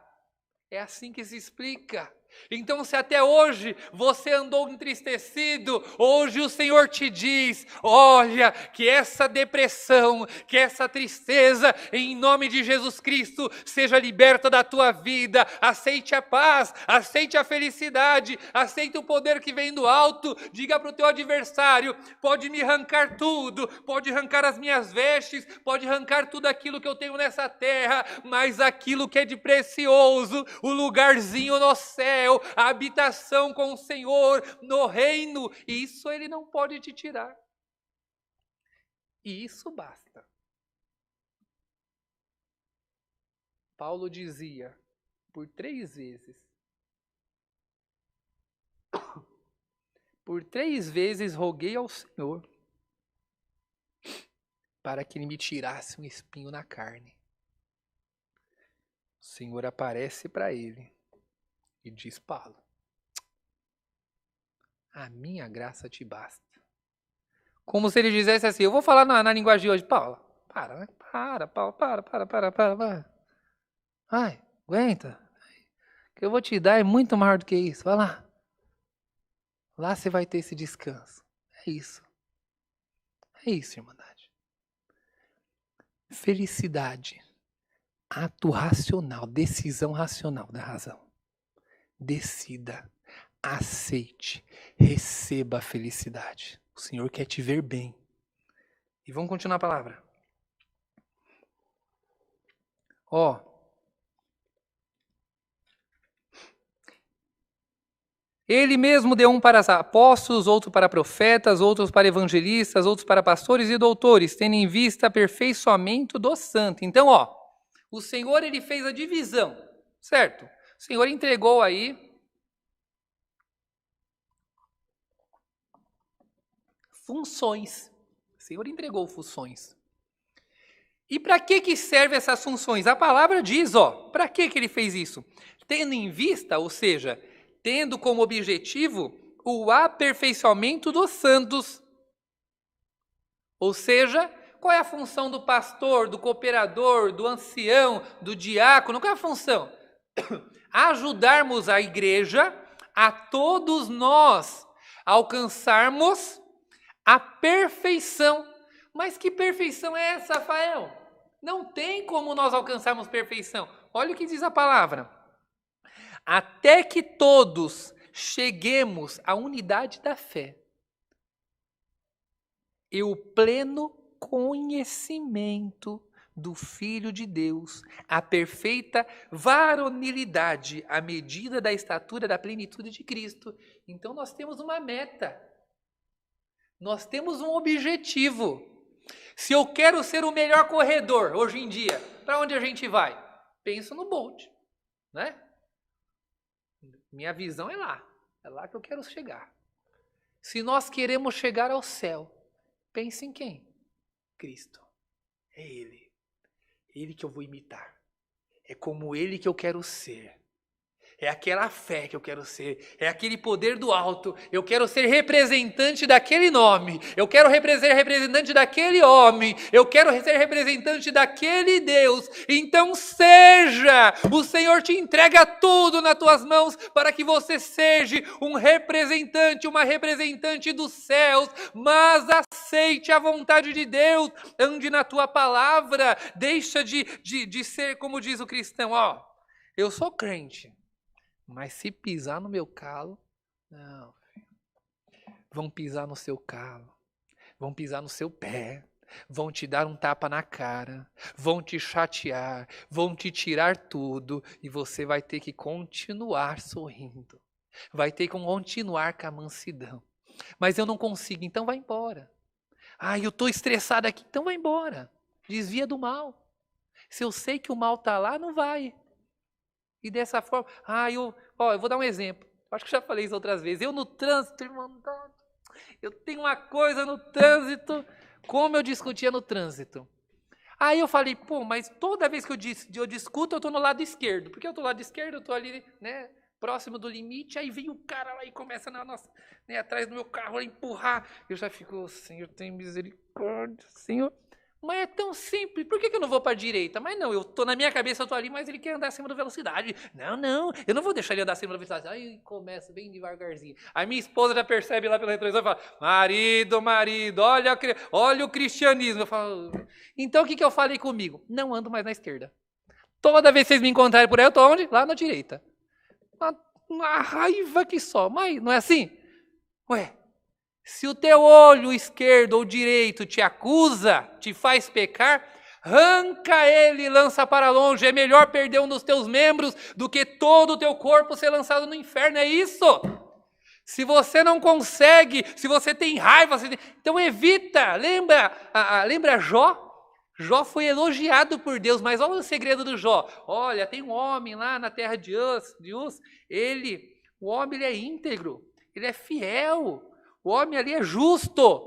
É assim que se explica. Então, se até hoje você andou entristecido, hoje o Senhor te diz, olha, que essa depressão, que essa tristeza, em nome de Jesus Cristo, seja liberta da tua vida, aceite a paz, aceite a felicidade, aceite o poder que vem do alto, diga para o teu adversário, pode me arrancar tudo, pode arrancar as minhas vestes, pode arrancar tudo aquilo que eu tenho nessa terra, mas aquilo que é de precioso, o lugarzinho no céu, a habitação com o Senhor no reino, isso Ele não pode te tirar. E isso basta. Paulo dizia por 3 vezes roguei ao Senhor para que Ele me tirasse um espinho na carne. O Senhor aparece para ele e diz, Paulo, a minha graça te basta. Como se ele dissesse assim, eu vou falar na linguagem de hoje, Paulo, Paulo, para. Ai, aguenta. O que eu vou te dar é muito maior do que isso, vai lá. Lá você vai ter esse descanso. É isso, irmandade. Felicidade, ato racional, decisão racional da razão. Decida, aceite, receba a felicidade. O Senhor quer te ver bem. E vamos continuar a palavra. Ele mesmo deu um para apóstolos, outro para profetas, outros para evangelistas, outros para pastores e doutores, tendo em vista aperfeiçoamento do santo. Então, o Senhor ele fez a divisão, certo? O Senhor entregou aí funções. O Senhor entregou funções. E para que servem essas funções? A palavra diz, para que ele fez isso? Tendo em vista, ou seja, tendo como objetivo o aperfeiçoamento dos santos. Ou seja, qual é a função do pastor, do cooperador, do ancião, do diácono? Qual é a função? Ajudarmos a igreja, a todos nós, alcançarmos a perfeição. Mas que perfeição é essa, Rafael? Não tem como nós alcançarmos perfeição. Olha o que diz a palavra. Até que todos cheguemos à unidade da fé e o pleno conhecimento do Filho de Deus, a perfeita varonilidade, à medida da estatura da plenitude de Cristo. Então nós temos uma meta, nós temos um objetivo. Se eu quero ser o melhor corredor hoje em dia, para onde a gente vai? Penso no Bolt, né? Minha visão é lá que eu quero chegar. Se nós queremos chegar ao céu, pense em quem? Cristo. É Ele que eu vou imitar. É como Ele que eu quero ser. É aquela fé que eu quero ser. É aquele poder do alto. Eu quero ser representante daquele nome. Eu quero ser representante daquele homem. Eu quero ser representante daquele Deus. Então seja. O Senhor te entrega tudo nas tuas mãos para que você seja um representante, uma representante dos céus. Mas aceite a vontade de Deus. Ande na tua palavra. Deixa de ser, como diz o cristão. Eu sou crente. Mas se pisar no meu calo, não, filho. Vão pisar no seu calo, vão pisar no seu pé, vão te dar um tapa na cara, vão te chatear, vão te tirar tudo e você vai ter que continuar sorrindo, vai ter que continuar com a mansidão. Mas eu não consigo, então vai embora. Eu estou estressado aqui, então vai embora. Desvia do mal. Se eu sei que o mal está lá, não vai. E dessa forma, eu vou dar um exemplo. Acho que já falei isso outras vezes. Eu no trânsito, irmão, eu tenho uma coisa no trânsito, como eu discutia no trânsito. Aí eu falei, mas toda vez que eu discuto, eu estou no lado esquerdo. Porque eu estou no lado esquerdo, eu estou ali, né, próximo do limite, aí vem o cara lá e começa atrás do meu carro a empurrar. Eu já fico, Senhor, tem misericórdia, Senhor. Mas é tão simples, por que eu não vou para a direita? Mas não, na minha cabeça eu estou ali, mas ele quer andar acima da velocidade. Não, eu não vou deixar ele andar acima da velocidade. Aí começa bem devagarzinho. Aí minha esposa já percebe lá pelo retrovisor e fala, marido, olha o cristianismo. Eu falo, então o que eu falei comigo? Não ando mais na esquerda. Toda vez que vocês me encontrarem por aí, eu estou onde? Lá na direita. Uma raiva que só, mas não é assim? Se o teu olho esquerdo ou direito te acusa, te faz pecar, arranca ele e lança para longe. É melhor perder um dos teus membros do que todo o teu corpo ser lançado no inferno. É isso. Se você não consegue, se você tem raiva, então evita. Lembra Jó? Jó foi elogiado por Deus, mas olha o segredo do Jó. Olha, tem um homem lá na terra de Uz. O homem ele é íntegro, ele é fiel. O homem ali é justo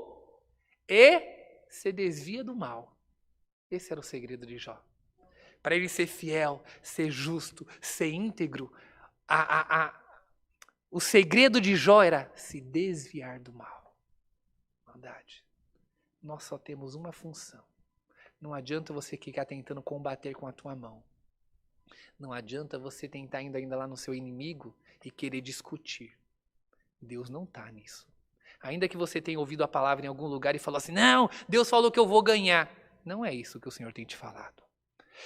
e se desvia do mal. Esse era o segredo de Jó. Para ele ser fiel, ser justo, ser íntegro, o segredo de Jó era se desviar do mal. Maldade. Nós só temos uma função. Não adianta você ficar tentando combater com a tua mão. Não adianta você tentar ainda lá no seu inimigo e querer discutir. Deus não está nisso. Ainda que você tenha ouvido a palavra em algum lugar e falou assim, não, Deus falou que eu vou ganhar. Não é isso que o Senhor tem te falado.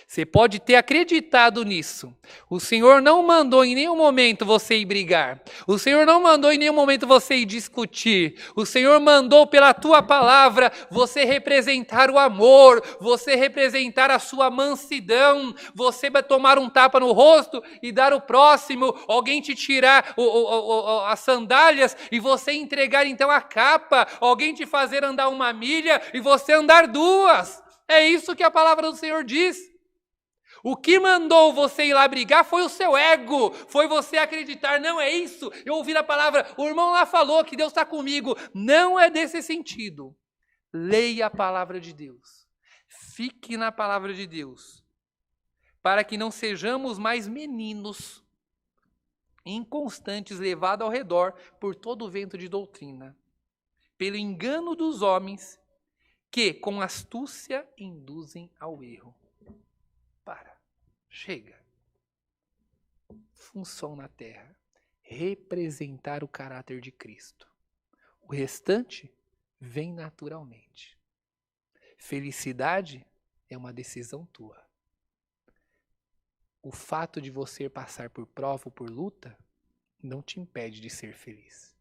Você pode ter acreditado nisso. O Senhor não mandou em nenhum momento você ir brigar. O Senhor não mandou em nenhum momento você ir discutir. O Senhor mandou pela tua palavra você representar o amor, você representar a sua mansidão, você vai tomar um tapa no rosto e dar o próximo, alguém te tirar as sandálias e você entregar então a capa, alguém te fazer andar 1 milha e você andar 2. É isso que a palavra do Senhor diz. O que mandou você ir lá brigar foi o seu ego, foi você acreditar, não é isso, eu ouvi a palavra, o irmão lá falou que Deus está comigo, não é desse sentido. Leia a palavra de Deus, Fique na palavra de Deus, para que não sejamos mais meninos, inconstantes, levados ao redor por todo o vento de doutrina, pelo engano dos homens, que com astúcia induzem ao erro. Chega. Função na terra: representar o caráter de Cristo. O restante vem naturalmente. Felicidade é uma decisão tua. O fato de você passar por prova ou por luta não te impede de ser feliz.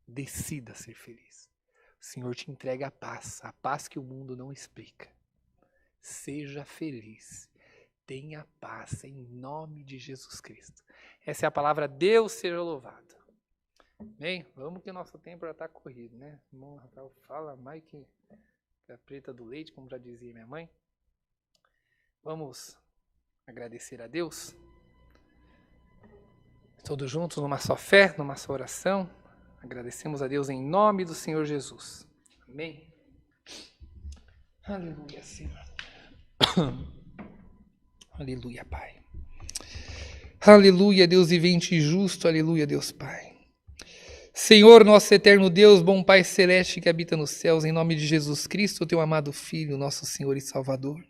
Decida ser feliz. O Senhor te entrega a paz que o mundo não explica. Seja feliz. Tenha paz em nome de Jesus Cristo. Essa é a palavra. Deus seja louvado. Bem, vamos que o nosso tempo já está corrido, né? Irmão Rafael fala mais que a preta do leite, como já dizia minha mãe. Vamos agradecer a Deus. Todos juntos, numa só fé, numa só oração. Agradecemos a Deus em nome do Senhor Jesus. Amém. Aleluia, Senhor. Aleluia, Pai. Aleluia, Deus vivente e justo. Aleluia, Deus Pai. Senhor, nosso eterno Deus, bom Pai celeste que habita nos céus, em nome de Jesus Cristo, teu amado Filho, nosso Senhor e Salvador,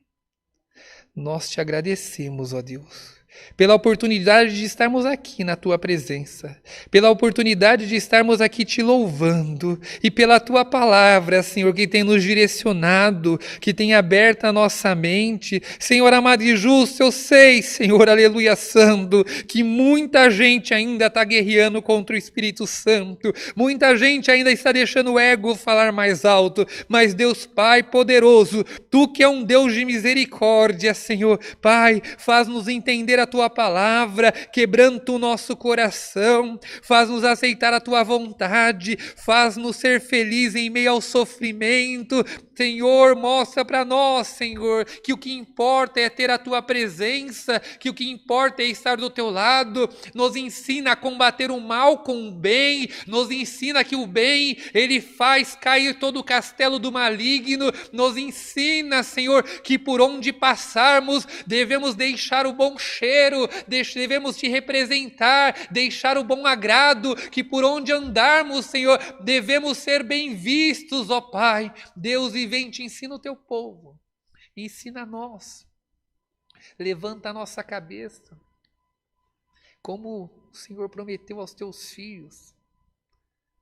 nós te agradecemos, ó Deus, pela oportunidade de estarmos aqui na tua presença, pela oportunidade de estarmos aqui te louvando e pela tua palavra, Senhor, que tem nos direcionado, que tem aberto a nossa mente. Senhor amado e justo, eu sei, Senhor, aleluia santo, que muita gente ainda está guerreando contra o Espírito Santo, muita gente ainda está deixando o ego falar mais alto, mas Deus Pai poderoso, tu que é um Deus de misericórdia, Senhor, Pai, faz-nos entender a tua palavra, quebranta o nosso coração, faz-nos aceitar a tua vontade, faz-nos ser felizes em meio ao sofrimento. Senhor, mostra para nós, Senhor, que o que importa é ter a tua presença, que o que importa é estar do teu lado. Nos ensina a combater o mal com o bem, nos ensina que o bem, ele faz cair todo o castelo do maligno, nos ensina, Senhor, que por onde passarmos, devemos deixar o bom cheiro, devemos te representar, deixar o bom agrado, que por onde andarmos, Senhor, devemos ser bem vistos, ó Pai. Deus vivente, ensina o teu povo, ensina a nós, levanta a nossa cabeça, como o Senhor prometeu aos teus filhos,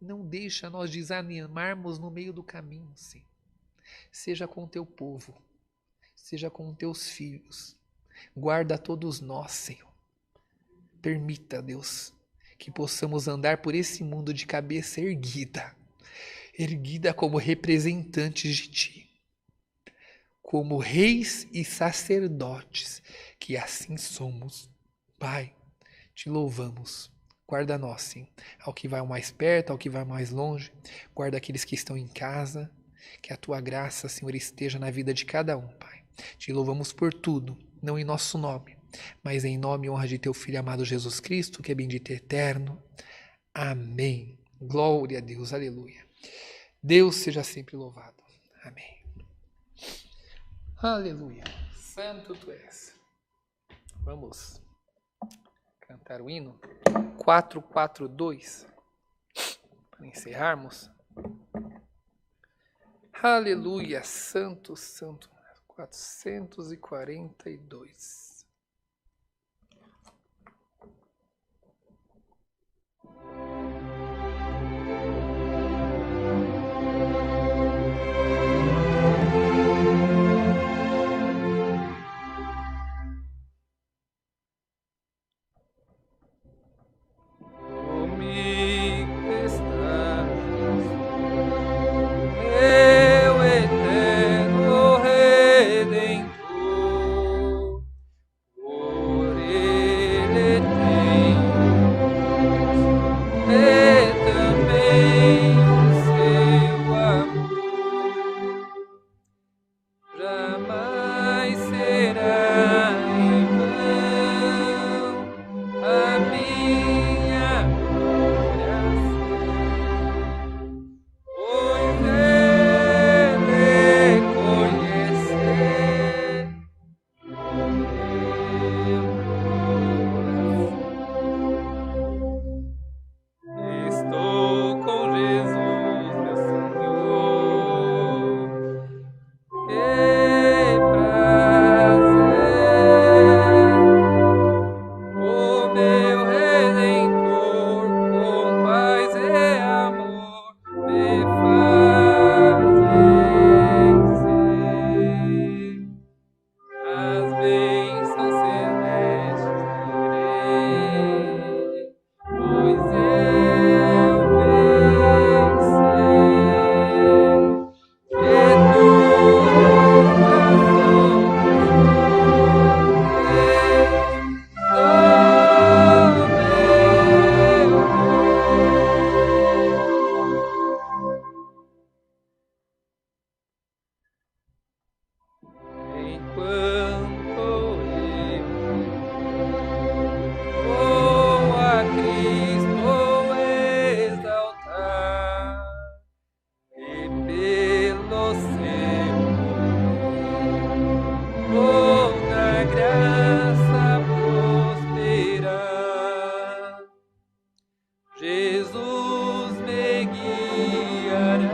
não deixa nós desanimarmos no meio do caminho, Senhor. Seja com o teu povo, seja com teus filhos, guarda todos nós, Senhor. Permita, Deus, que possamos andar por esse mundo de cabeça erguida, erguida como representantes de Ti, como reis e sacerdotes, que assim somos. Pai, Te louvamos. Guarda nós, sim, ao que vai mais perto, ao que vai mais longe. Guarda aqueles que estão em casa. Que a Tua graça, Senhor, esteja na vida de cada um, Pai. Te louvamos por tudo, não em nosso nome, mas em nome e honra de Teu Filho amado Jesus Cristo, que é bendito e eterno. Amém. Glória a Deus, aleluia. Deus seja sempre louvado. Amém. Aleluia. Santo Tu és. Vamos cantar o hino 442 para encerrarmos. Aleluia, santo, santo. 442. quanto eu vou a Cristo exaltar, e pelo seu poder vou na graça prosperar. Jesus me guiará,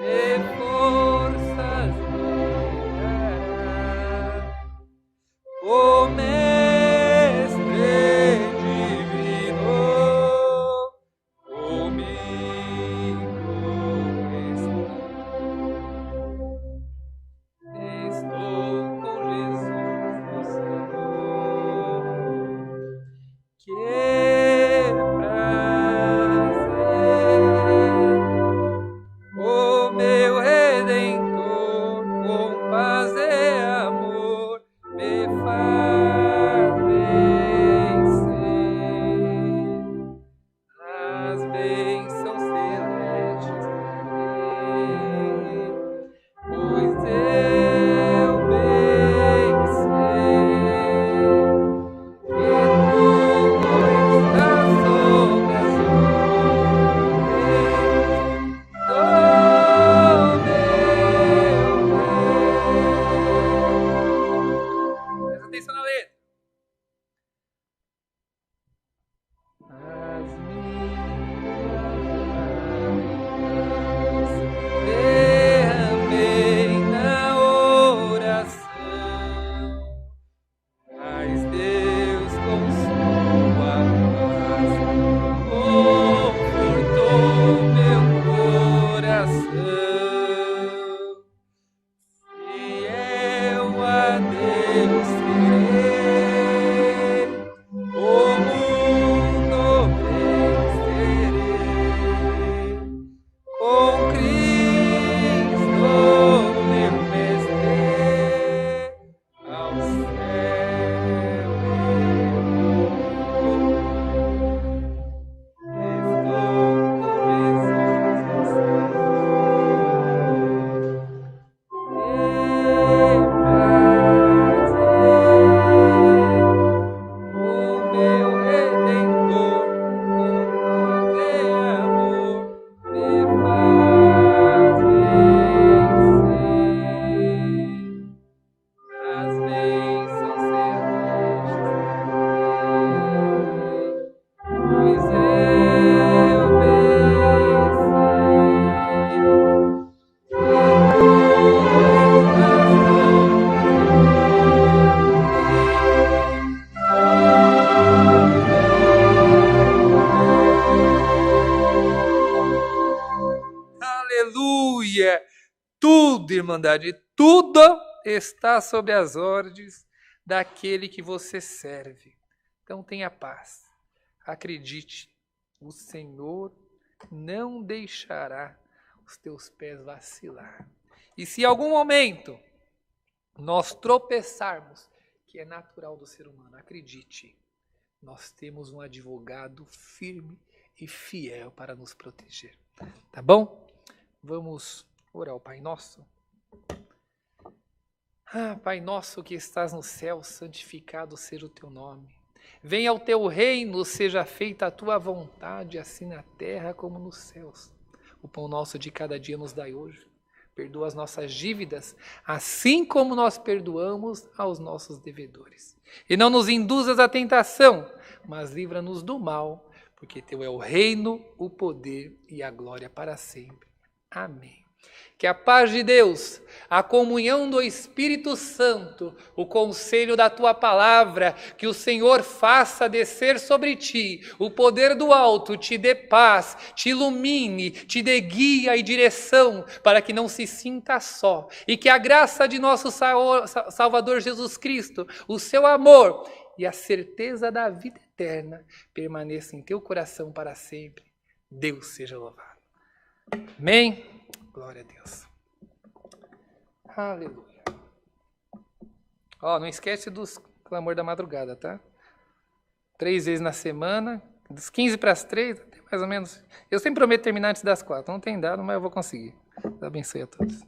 e forças me dará. O Mestre divino comigo está. Estou com Jesus, o Senhor. Que prazer, o meu Redentor, com paz e amor, me faz vencer as bênçãos celestes, pois eu bem sei que tudo está sob as ordens do meu Deus. Presta atenção na letra. As minhas derramei na oração, mas Deus com sua paz confortou meu coração. Fiel a Deus serei, o mundo vencerei, com Cristo meu Mestre, ao céu eu vou. Estou com Jesus, o Senhor. Que prazer, o meu Redentor, com paz e amor, me faz vencer as bênçãos celestes, pois eu bem sei que tudo Aleluia! Tudo, irmandade, tudo está sob as ordens daquele que você serve. Então tenha paz. Acredite, o Senhor não deixará os teus pés vacilar. E se em algum momento nós tropeçarmos, que é natural do ser humano, acredite, nós temos um advogado firme e fiel para nos proteger. Tá bom? Vamos orar ao Pai Nosso. Pai nosso que estás no céu, santificado seja o teu nome. Venha o teu reino, seja feita a tua vontade, assim na terra como nos céus. O pão nosso de cada dia nos dai hoje. Perdoa as nossas dívidas, assim como nós perdoamos aos nossos devedores. E não nos induzas à tentação, mas livra-nos do mal, porque teu é o reino, o poder e a glória para sempre. Amém. Que a paz de Deus, a comunhão do Espírito Santo, o conselho da tua palavra, que o Senhor faça descer sobre ti, o poder do alto te dê paz, te ilumine, te dê guia e direção, para que não se sinta só. E que a graça de nosso Salvador Jesus Cristo, o seu amor e a certeza da vida eterna permaneça em teu coração para sempre. Deus seja louvado. Amém? Glória a Deus. Aleluia. Não esquece dos clamor da madrugada, tá? 3 vezes na semana, das 15 para as 3, até mais ou menos. Eu sempre prometo terminar antes das 4. Não tem dado, mas eu vou conseguir. Deus abençoe a todos.